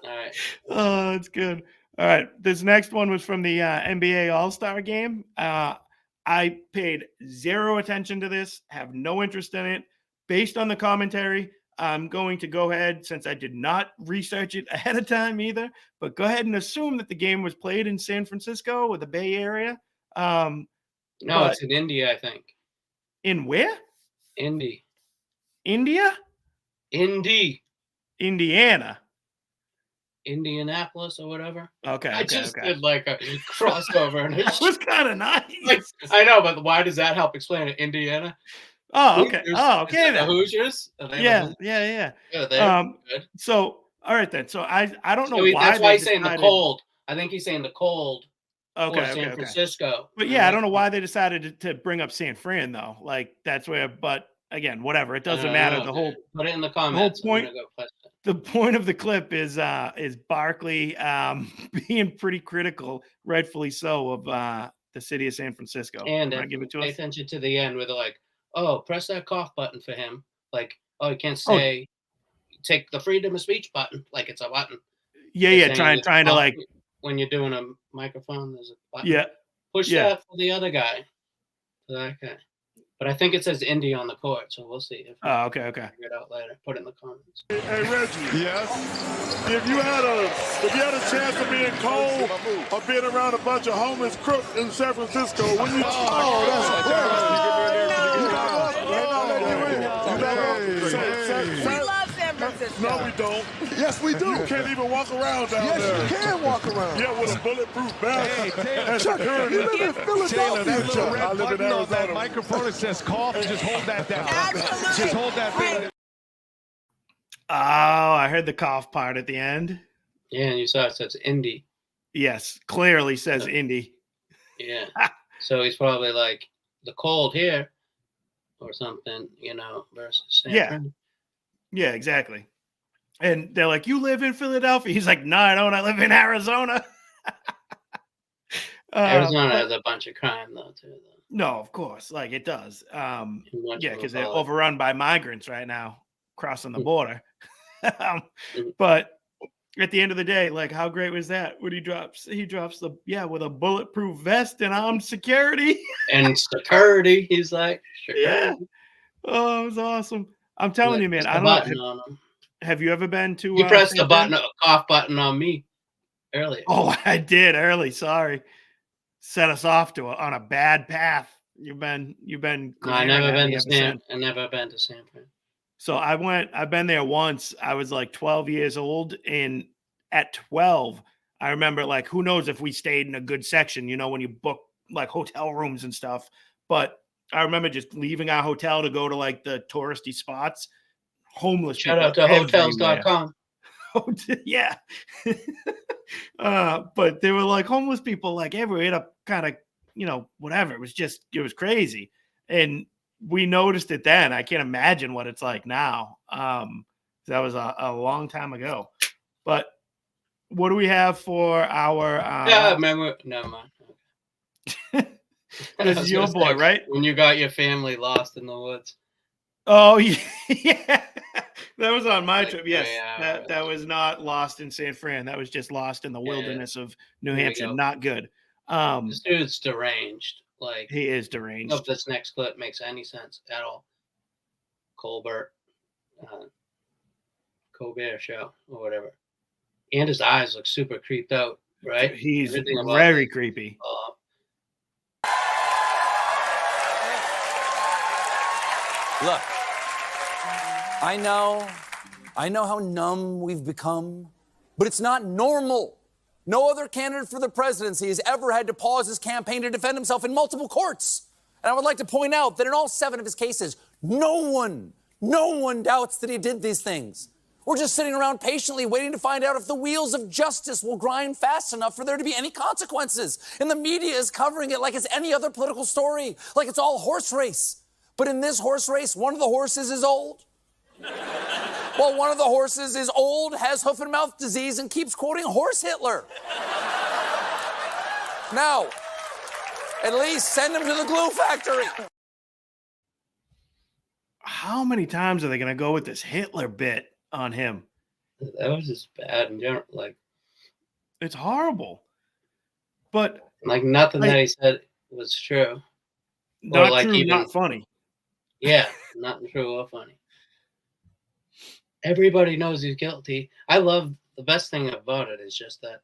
All right. Oh, that's good. All right. This next one was from the NBA All-Star game. I paid zero attention to this, have no interest in it. Based on the commentary, I'm going to go ahead, since I did not research it ahead of time either, but go ahead and assume that the game was played in San Francisco or the Bay Area. No, it's in India, I think. In where? Indy. India? Indy. Indiana. Indianapolis or whatever. Okay. I just did like a crossover. And That was kind of nice. Like, I know, but why does that help explain it? Indiana. Oh, okay. Hoosiers? Oh, okay. The Hoosiers? Yeah. Yeah, they're good. So, all right then. So I don't know So why. that's why he's saying the cold. I think he's saying the cold. Okay. Or San Francisco. But yeah, I don't know why they decided to bring up San Fran though. Like that's where. But again, whatever. It doesn't matter. The whole. Put it in the comments. The whole point. The point of the clip is Barkley being pretty critical, rightfully so, of the city of San Francisco. And give it to pay us. attention to the end where they're like, "Oh, press that cough button for him." Like, "Oh, you can't say take the freedom of speech button like it's a button." Yeah, trying to like when you're doing a microphone, there's a button. Yeah, push that for the other guy. For that guy. But I think it says Indy on the court, so we'll see. Okay. Figure it out later. Put it in the comments. Hey Reggie. Yes. If you had a chance of being cold or being around a bunch of homeless crooks in San Francisco, wouldn't you? No, we don't. Yes, we do. You can't even walk around down there. Yes, you can walk around. Yeah, with a bulletproof vest. Hey, Chuck, you live in Philadelphia. That little red I live in button on that Arizona. microphone, it says cough, and just hold that down. Just hold that thing. Oh, I heard the cough part at the end. Yeah, and you saw it says Indy. Yes, clearly says Indy. Yeah. So he's probably like the cold here or something, versus San Fran. Yeah, exactly. And they're like, "You live in Philadelphia?" He's like, "No, I don't. I live in Arizona." Arizona has a bunch of crime, though, too. No, of course. Like, it does. Yeah, because they're overrun by migrants right now crossing the border. But at the end of the day, like, how great was that when he drops with a bulletproof vest and armed security. And security, he's like, yeah. Oh, it was awesome. I'm telling you, man. I don't know. Have you ever been to? You pressed the button, a cough button on me earlier. Oh, I did early. Sorry, set us off on a bad path. You've been. No, I never been to San Fran. So I've been there once. I was like 12 years old, and at 12, I remember, like, who knows if we stayed in a good section, when you book like hotel rooms and stuff. But I remember just leaving our hotel to go to like the touristy spots. Homeless Shout out to hotels.com. Yeah. But they were like homeless people like everywhere. It up kind of, whatever. It was crazy. And we noticed it then. I can't imagine what it's like now. That was a long time ago. But what do we have for our never mind. This is your boy, right? When you got your family lost in the woods. Oh, yeah. That was on my trip. Yes. That was not lost in San Fran. That was just lost in the wilderness of New Hampshire. Not good. This dude's deranged. Like, he is deranged. I hope this next clip makes any sense at all. Colbert show or whatever. And his eyes look super creeped out, right? He's very creepy. Look, I know how numb we've become, but it's not normal. No other candidate for the presidency has ever had to pause his campaign to defend himself in multiple courts. And I would like to point out that in all 7 of his cases, no one doubts that he did these things. We're just sitting around patiently waiting to find out if the wheels of justice will grind fast enough for there to be any consequences. And the media is covering it like it's any other political story, like it's all horse race. But in this horse race, one of the horses is old. Well, one of the horses is old, has hoof and mouth disease, and keeps quoting Horse Hitler. No. At least send him to the glue factory. How many times are they going to go with this Hitler bit on him? That was just bad in general. Like, it's horrible. But like nothing that he said was true. Not or like true, even, not funny. Yeah, not true or funny. Everybody knows he's guilty. I love the best thing about it is just that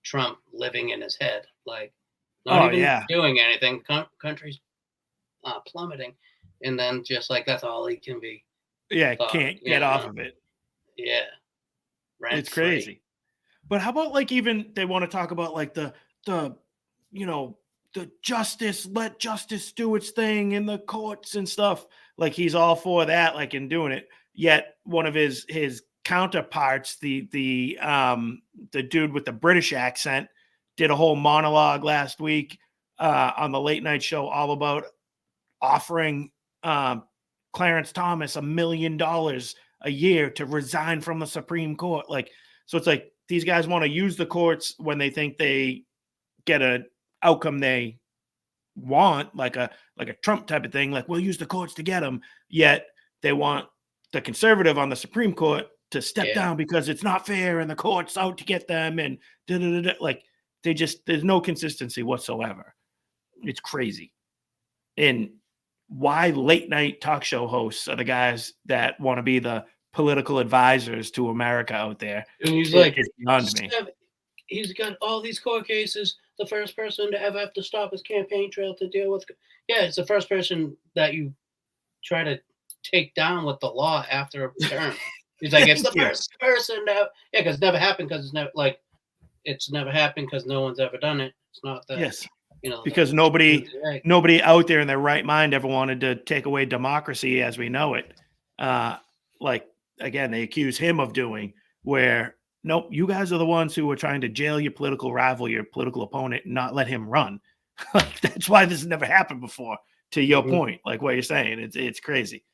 Trump living in his head, like not even doing anything. Country's plummeting, and then just like that's all he can be. Yeah, can't get off of it. Yeah, it's crazy. But how about like even they want to talk about like the justice, let justice do its thing in the courts and stuff. Like he's all for that, like in doing it. Yet one of his counterparts, the dude with the British accent, did a whole monologue last week on the late night show all about offering Clarence Thomas $1 million a year to resign from the Supreme Court. Like, so it's like these guys want to use the courts when they think they get an outcome they want, like a Trump type of thing. Like, we'll use the courts to get them. Yet they want the conservative on the Supreme Court to step down because it's not fair and the court's out to get them. And like there's no consistency whatsoever. It's crazy. And why late night talk show hosts are the guys that want to be the political advisors to America out there. And he's like, it's beyond me. He's got all these court cases. The first person to ever have to stop his campaign trail to deal with. Yeah, it's the first person that you try to take down with the law after a term. He's like, it's the first person to, because it's never happened because it's never happened because no one's ever done it. It's not that, because nobody out there in their right mind ever wanted to take away democracy as we know it. Like again, they accuse him of doing where, nope, you guys are the ones who were trying to jail your political rival, your political opponent, and not let him run. That's why this has never happened before. To your point, like what you're saying, it's crazy.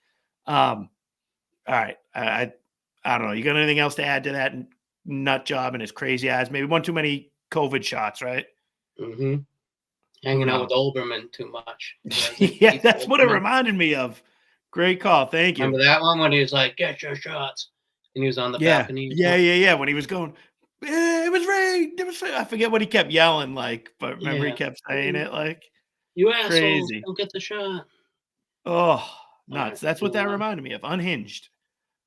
All right, I don't know. You got anything else to add to that nut job and his crazy eyes? Maybe one too many COVID shots, right? Mm-hmm. Hanging out with Olbermann too much. Yeah, that's what it reminded me of. Great call, thank you. Remember that one when he was like, "Get your shots," and he was on the balcony. Yeah. When he was going, it was rain. It was. I forget what he kept yelling like, but remember he kept saying it like, "You assholes, crazy. don't get the shot." Oh, nuts! That's what that reminded me of. Unhinged.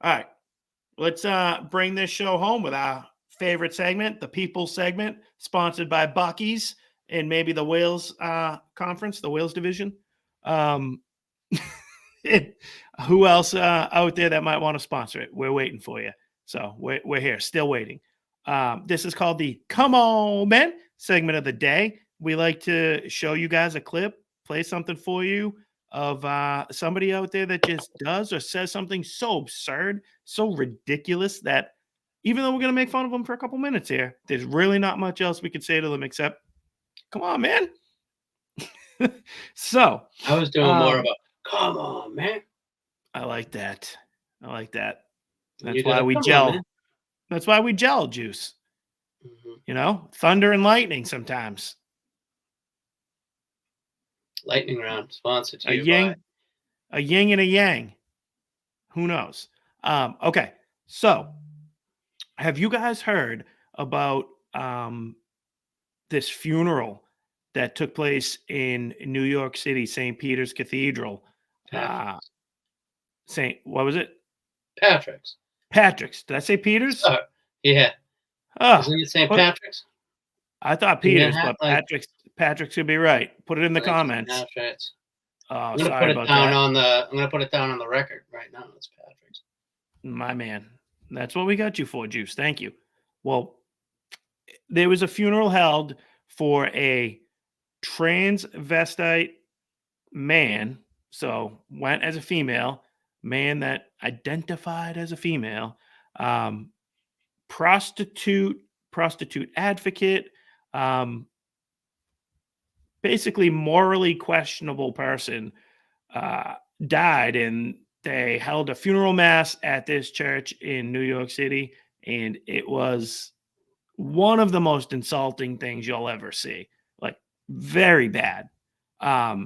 All right, let's bring this show home with our favorite segment, the People segment, sponsored by Buc-ee's and maybe the Wales conference, the Wales division. Who else out there that might want to sponsor it? We're waiting for you. So we're here, still waiting. This is called the Come On Men segment of the day. We like to show you guys a clip, play something for you of somebody out there that just does or says something so absurd, so ridiculous that even though we're going to make fun of them for a couple minutes here, there's really not much else we could say to them except, come on, man. So I was doing more about, come on, man. I like that. That's why we gel. That's why we gel, Juice. Mm-hmm. Thunder and lightning sometimes. Lightning round sponsored to a yin and a yang. Who knows? Okay, so have you guys heard about this funeral that took place in New York City, St. Peter's Cathedral? What was it? Patrick's. Did I say Peter's? Yeah. Oh, isn't it St. Patrick's? I thought Peter's, but Patrick's could be right. Put it in the comments. Oh, I'm gonna put it down on the. I'm gonna put it down on the record right now. It's Patrick's. My man, that's what we got you for, Juice. Thank you. Well, there was a funeral held for a transvestite man. So went as a female, man that identified as a female, prostitute advocate, basically morally questionable person, died, and they held a funeral mass at this church in New York City, and it was one of the most insulting things you'll ever see. Like, very bad. I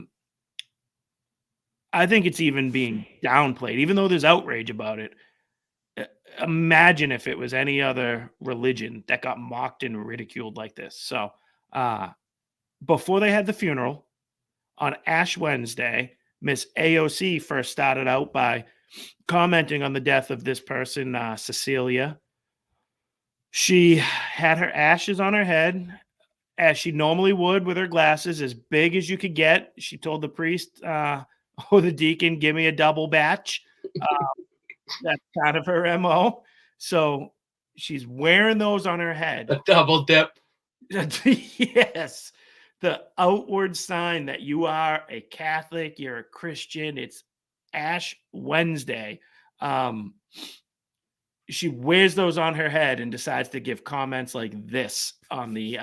think it's even being downplayed, even though there's outrage about it. Imagine if it was any other religion that got mocked and ridiculed like this. So, before they had the funeral on Ash Wednesday, Miss AOC first started out by commenting on the death of this person, Cecilia. She had her ashes on her head, as she normally would, with her glasses as big as you could get. She told the priest or the deacon, "Give me a double batch." That's kind of her MO. So she's wearing those on her head. A double dip. Yes. The outward sign that you are a Catholic, you're a Christian. It's Ash Wednesday. She wears those on her head and decides to give comments like this on the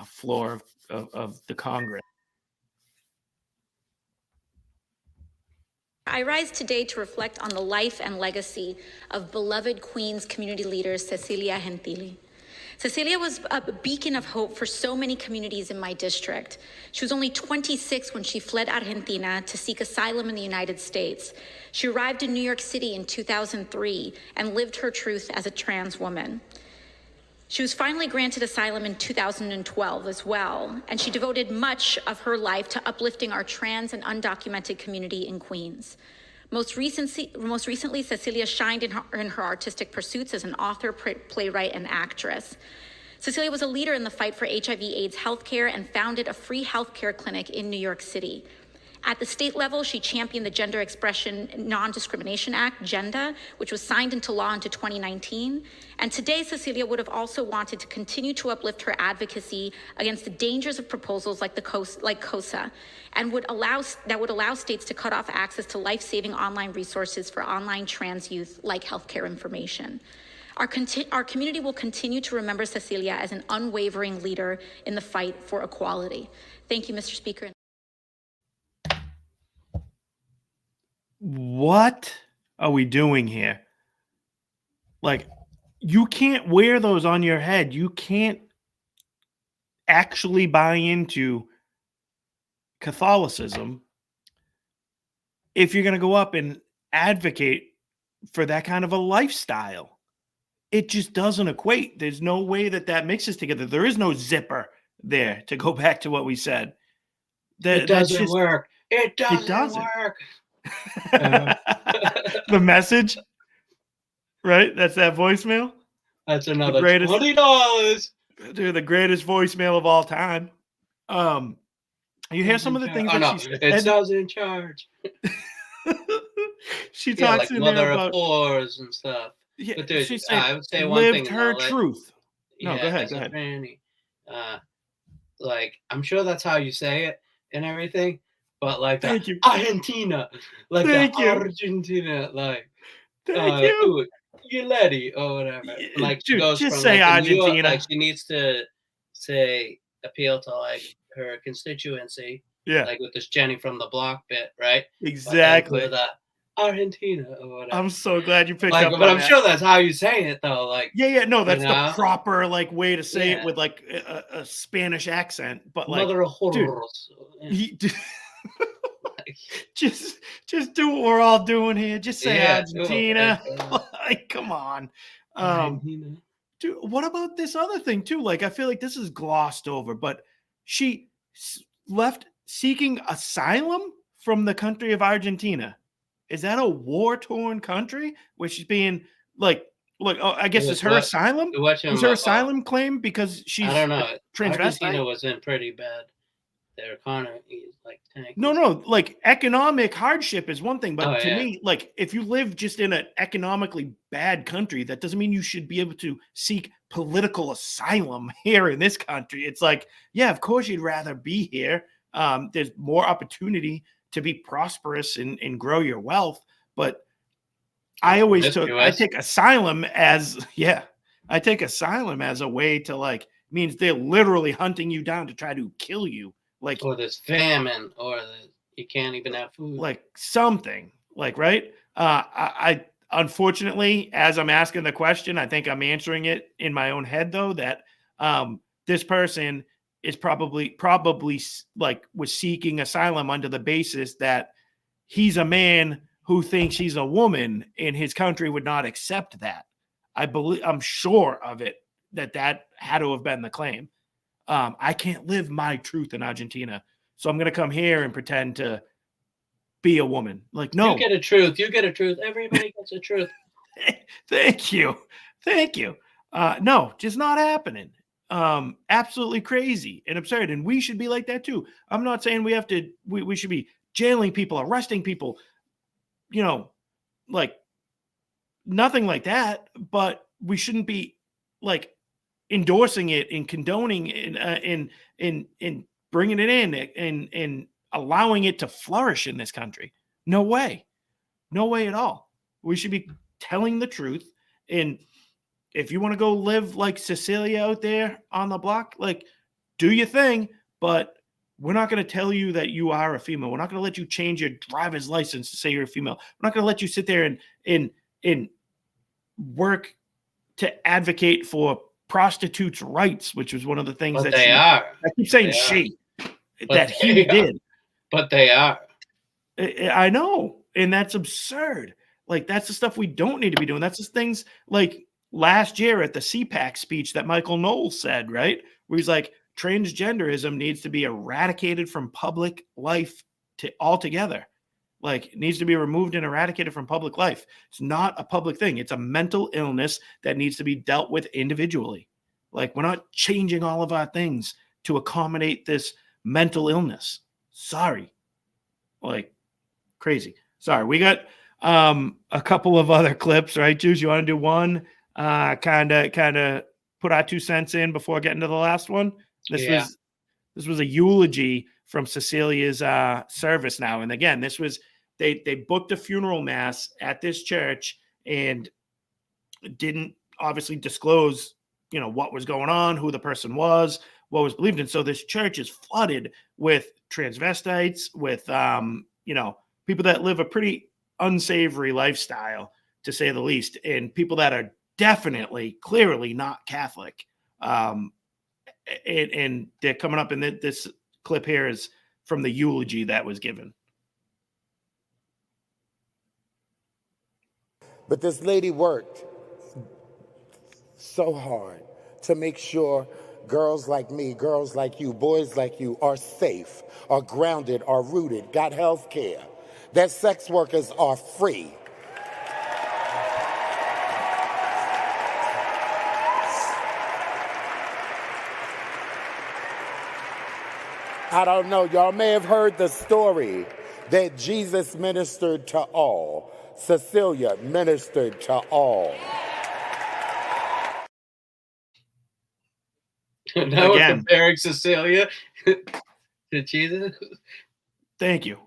floor of the Congress. I rise today to reflect on the life and legacy of beloved Queens community leader Cecilia Gentili. Cecilia was a beacon of hope for so many communities in my district. She was only 26 when she fled Argentina to seek asylum in the United States. She arrived in New York City in 2003 and lived her truth as a trans woman. She was finally granted asylum in 2012 as well, and she devoted much of her life to uplifting our trans and undocumented community in Queens. Most recently, Cecilia shined in her artistic pursuits as an author, playwright, and actress. Cecilia was a leader in the fight for HIV/AIDS healthcare and founded a free healthcare clinic in New York City. At the state level, she championed the Gender Expression Non-Discrimination Act, GENDA, which was signed into law into 2019. And today, Cecilia would have also wanted to continue to uplift her advocacy against the dangers of proposals like COSA, and would allow states to cut off access to life-saving online resources for online trans youth, like healthcare information. Our community will continue to remember Cecilia as an unwavering leader in the fight for equality. Thank you, Mr. Speaker. What are we doing here? Like, you can't wear those on your head. You can't actually buy into Catholicism if you're going to go up and advocate for that kind of a lifestyle. It just doesn't equate. There's no way that mixes together. There is no zipper there, to go back to what we said. It doesn't work. It doesn't work. The message, right? That's that voicemail. That's another $20. Dude, the greatest voicemail of all time. You hear some of the things that she said. It doesn't charge. She talks like in mother there about of fours and stuff. Yeah, but dude, she said, I would say one lived thing. her though, truth. No, yeah, go ahead. as Go a ahead. Franny, like, I'm sure that's how you say it and everything, but like Thank you. Argentina, like Thank the you. Argentina, like Thank you. Giletti or whatever. Like, she Dude, goes just from say like, the New York, Argentina. like she needs to say appeal to like her constituency. Yeah. Like with this Jenny from the block bit, right? Exactly. With Argentina or whatever. I'm so glad you picked like, up but on I'm that. sure that's how you say it though. Like, Yeah, no, that's you know? the proper like way to say Yeah. it with like a Spanish accent. But like, mother of dude, horrors. just do what we're all doing here. Just say Yeah, Argentina. well, Like, come on. Argentina. Dude, what about this other thing too? Like, I feel like this is glossed over, but she left seeking asylum from the country of Argentina. Is that a war-torn country where she's being like, oh, I guess it's her asylum? Is her asylum claim because she's I don't know. transvestite? Argentina was in pretty bad. Their economy is like tanking. No, like economic hardship is one thing, but to yeah. me, like if you live just in an economically bad country, that doesn't mean you should be able to seek political asylum here in this country. It's like, yeah, of course you'd rather be here. There's more opportunity to be prosperous and grow your wealth, but I take asylum as a way to like means they're literally hunting you down to try to kill you. Like, or there's famine, or you can't even have food. Like something, like, right? I unfortunately, as I'm asking the question, I think I'm answering it in my own head, though, that this person is probably like was seeking asylum under the basis that he's a man who thinks he's a woman, and his country would not accept that. I'm sure of it that had to have been the claim. I can't live my truth in Argentina, so I'm going to come here and pretend to be a woman. Like, no. You get a truth. You get a truth. Everybody gets a truth. Thank you. No, just not happening. Absolutely crazy and absurd. And we should be like that too. I'm not saying we should be jailing people, arresting people, like nothing like that, but we shouldn't be like endorsing it and condoning it and bringing it in and allowing it to flourish in this country. No way at all. We should be telling the truth. And if you want to go live like Cecilia out there on the block, like, do your thing, but we're not going to tell you that you are a female. We're not going to let you change your driver's license to say you're a female. We're not going to let you sit there and work to advocate for prostitutes' rights, which was one of the things but that they are. I keep saying he did. But they are. I know. And that's absurd. Like, that's the stuff we don't need to be doing. That's the things like last year at the CPAC speech that Michael Knowles said, right? Where he's like, transgenderism needs to be eradicated from public life altogether. Like, it needs to be removed and eradicated from public life. It's not a public thing. It's a mental illness that needs to be dealt with individually. Like, we're not changing all of our things to accommodate this mental illness. Sorry. Like, crazy. Sorry. We got a couple of other clips, right, Juice? You want to do one? Kind of put our 2 cents in before getting to the last one. This was a eulogy from Cecilia's service now. And again, this was they booked a funeral mass at this church and didn't obviously disclose, what was going on, who the person was, what was believed in. So this church is flooded with transvestites, with people that live a pretty unsavory lifestyle, to say the least, and people that are definitely, clearly not Catholic. And they're coming up, and this clip here is from the eulogy that was given. But this lady worked so hard to make sure girls like me, girls like you, boys like you are safe, are grounded, are rooted, got health care, that sex workers are free. I don't know, y'all may have heard the story that Jesus ministered to all. Cecilia ministered to all. Now we're comparing Cecilia to Jesus. Thank you.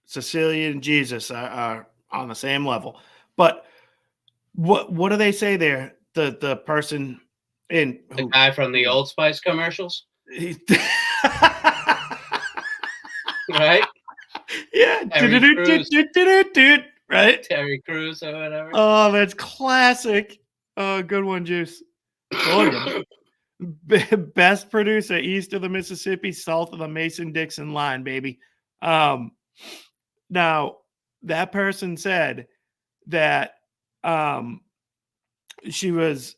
Cecilia and Jesus are on the same level. But what do they say there? The person in the guy from the Old Spice commercials. Right? Yeah. Right? Terry Crews or whatever. Oh, that's classic. Oh, good one, Juice. Best producer east of the Mississippi, south of the Mason-Dixon line, baby. Now, that person said that she was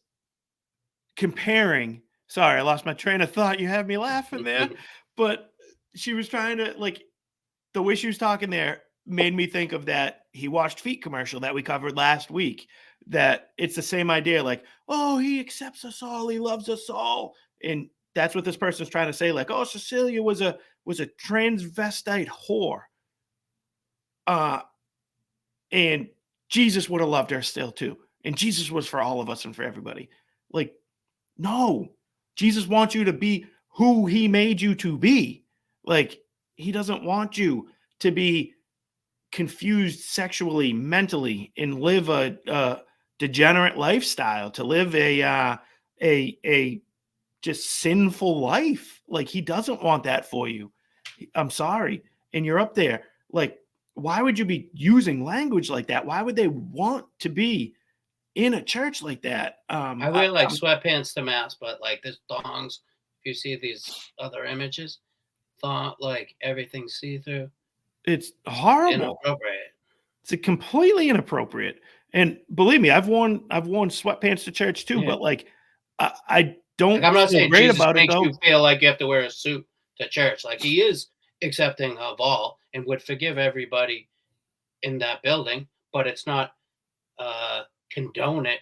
comparing. Sorry, I lost my train of thought. You have me laughing there. But she was trying to, like, the way she was talking there made me think of that He Washed Feet commercial that we covered last week. That it's the same idea, like, oh, he accepts us all, he loves us all. And that's what this person's trying to say, like, oh, Cecilia was a transvestite whore. And Jesus would have loved her still too. And Jesus was for all of us and for everybody. Like, no, Jesus wants you to be who he made you to be. Like, he doesn't want you to be confused sexually, mentally, and live a degenerate lifestyle, to live a just sinful life. Like, he doesn't want that for you. I'm sorry. And you're up there, like, why would you be using language like that? Why would they want to be in a church like that? I wear like sweatpants to mass, but like there's thongs. If you see these other images, like everything see through. It's horrible. Inappropriate. It's completely inappropriate. And believe me, I've worn sweatpants to church too. Yeah. But like, I don't. Like, I'm not saying great Jesus about makes it though. you feel like you have to wear a suit to church. Like he is accepting of all and would forgive everybody in that building, but it's not condone it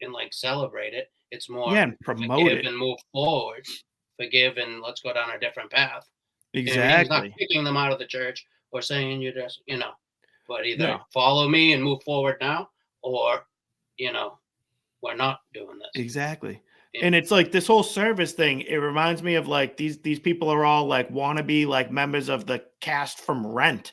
and like celebrate it. It's more and promote forgive it and move forward. Forgive and let's go down a different path. exactly. He's not kicking them out of the church or saying you just, but either No. follow me and move forward now, or, we're not doing this. Exactly. And it's like this whole service thing. It reminds me of like these people are all like wannabe like members of the cast from Rent.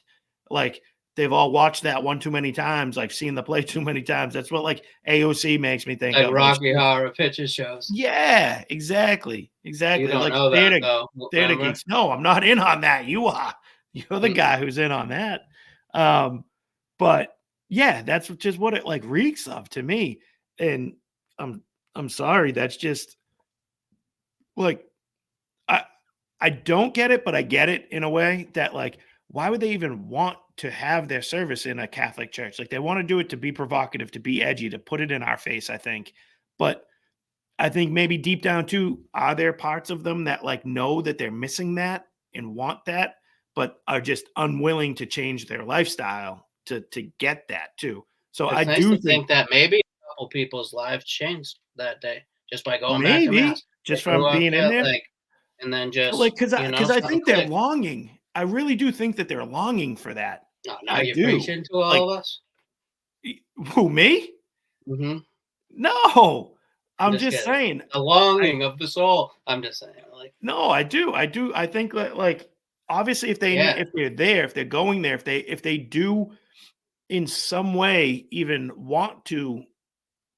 Like they've all watched that one too many times, like seen the play too many times. That's what like AOC makes me think Like of. Rocky Horror Picture Shows. Yeah, exactly. You don't like know that though. theater Remember? geeks. No, I'm not in on that. You are. You're the guy who's in on that. But yeah, that's just what it like reeks of to me. And I'm sorry. That's just like I don't get it, but I get it in a way that like why would they even want to have their service in a Catholic church? Like they want to do it to be provocative, to be edgy, to put it in our face, I think. But I think maybe deep down too, are there parts of them that like know that they're missing that and want that, but are just unwilling to change their lifestyle to get that too. So It's I nice do to think that maybe a couple people's lives changed that day just by going back to maybe mass. just They grew from up being in there. Catholic, and then just Like because I something think they're clicked. longing. I really do think that they're longing for that. Oh, now I you're do. preaching to all Like, of us. who, me? Mm-hmm. No, I'm just kidding. saying. The longing of the soul. I'm just saying. Like, No, I do. I think that like obviously if they're there, if they're going there, if they do in some way even want to,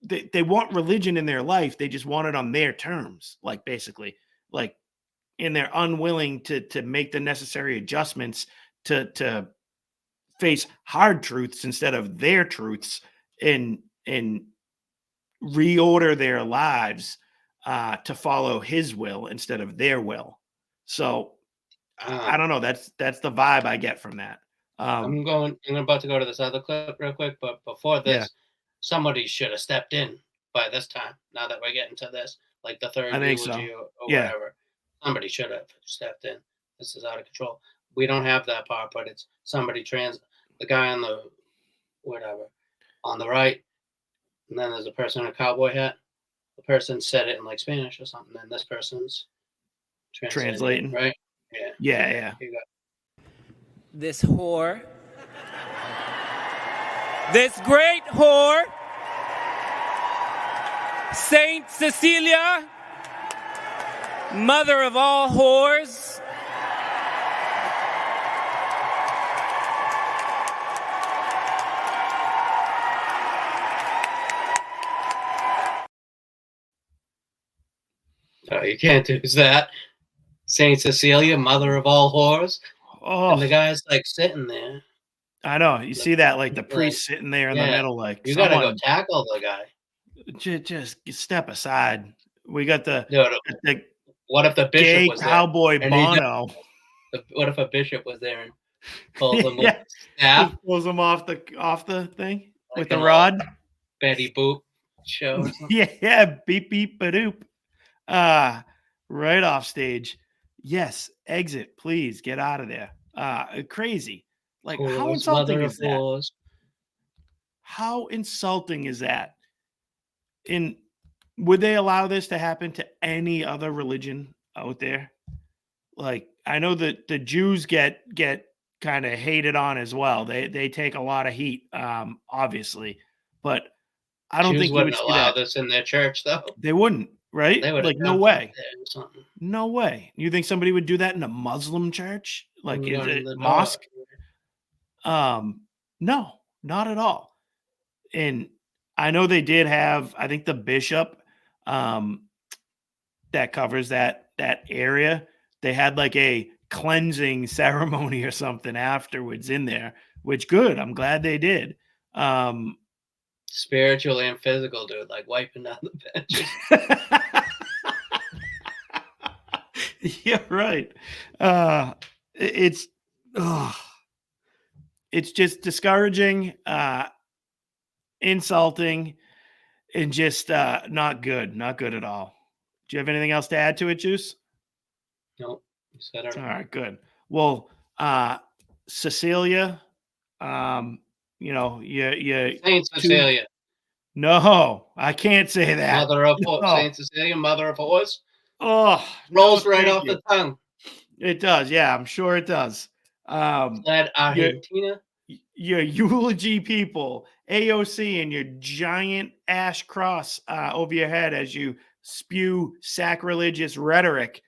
they want religion in their life. They just want it on their terms, like basically, like, and they're unwilling to make the necessary adjustments to face hard truths instead of their truths and reorder their lives to follow his will instead of their will. So I don't know. That's the vibe I get from that. I'm about to go to this other clip real quick, but before this, somebody should have stepped in by this time. Now that we're getting to this, like the third I think eulogy so. or whatever, somebody should have stepped in. This is out of control. We don't have that part, but it's somebody the guy on the whatever on the right, and then there's a person in a cowboy hat. The person said it in like Spanish or something, and this person's translating, right? Yeah. You got this whore, this great whore, Saint Cecilia, mother of all whores. Oh, you can't do that. Saint Cecilia, mother of all whores. Oh, and the guy's like sitting there. I know. You see that, like the priest sitting there in the middle, like you gotta go tackle the guy. Just step aside. We got the what if the bishop gay was there cowboy and Bono? What if a bishop was there and pulls him with staff? Pulls him off the thing like with the rod. Betty Boop show. Or something. Yeah, beep beep badoop. Right off stage. Yes, exit, please get out of there. Crazy. Like how insulting is that? How insulting is that? Would they allow this to happen to any other religion out there? Like I know that the Jews get kind of hated on as well. They take a lot of heat, obviously, but I don't think Jews wouldn't allow this in their church, though. They wouldn't, right? They would like no way, no way. You think somebody would do that in a Muslim church, like is it mosque? No, not at all. And I know they did have, I think the bishop that covers that area, they had like a cleansing ceremony or something afterwards in there, which good. I'm glad they did. Spiritual and physical, dude, like wiping down the benches. Yeah, right. It's just discouraging, insulting, and just not good at all. Do you have anything else to add to it, Juice? No, you said it. All right, good. Well, Cecilia, you know, you Saint Cecilia. No, I can't say that. Mother of No. Saint Cecilia, mother of horse. Oh, rolls no, right thank off you. the tongue. It does, yeah, I'm sure it does. Glad Argentina. Your eulogy people, AOC, and your giant ash cross over your head as you spew sacrilegious rhetoric.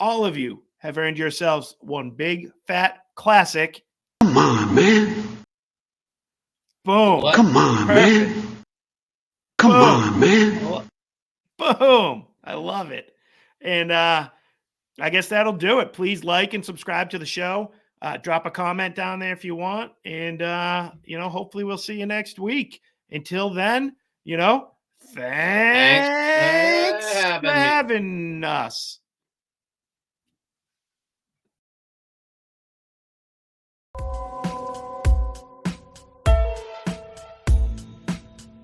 All of you have earned yourselves one big fat classic. Come on, man. Boom. What? Come on, Perfect. man. Come Boom. on, man. Boom. I love it. And I guess that'll do it. Please like and subscribe to the show. Drop a comment down there if you want. And, you know, hopefully we'll see you next week. Until then, you know, thanks for having us.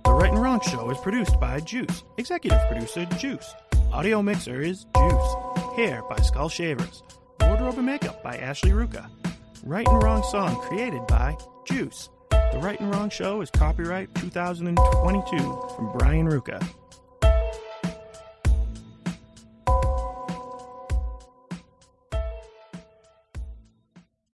The Right and Wrong Show is produced by Juice. Executive producer, Juice. Audio mixer is Juice. Hair by Skull Shavers. Wardrobe and makeup by Ashley Ruka. Right and Wrong song created by Juice. The Right and Wrong Show is copyright 2022 from Brian Ruka.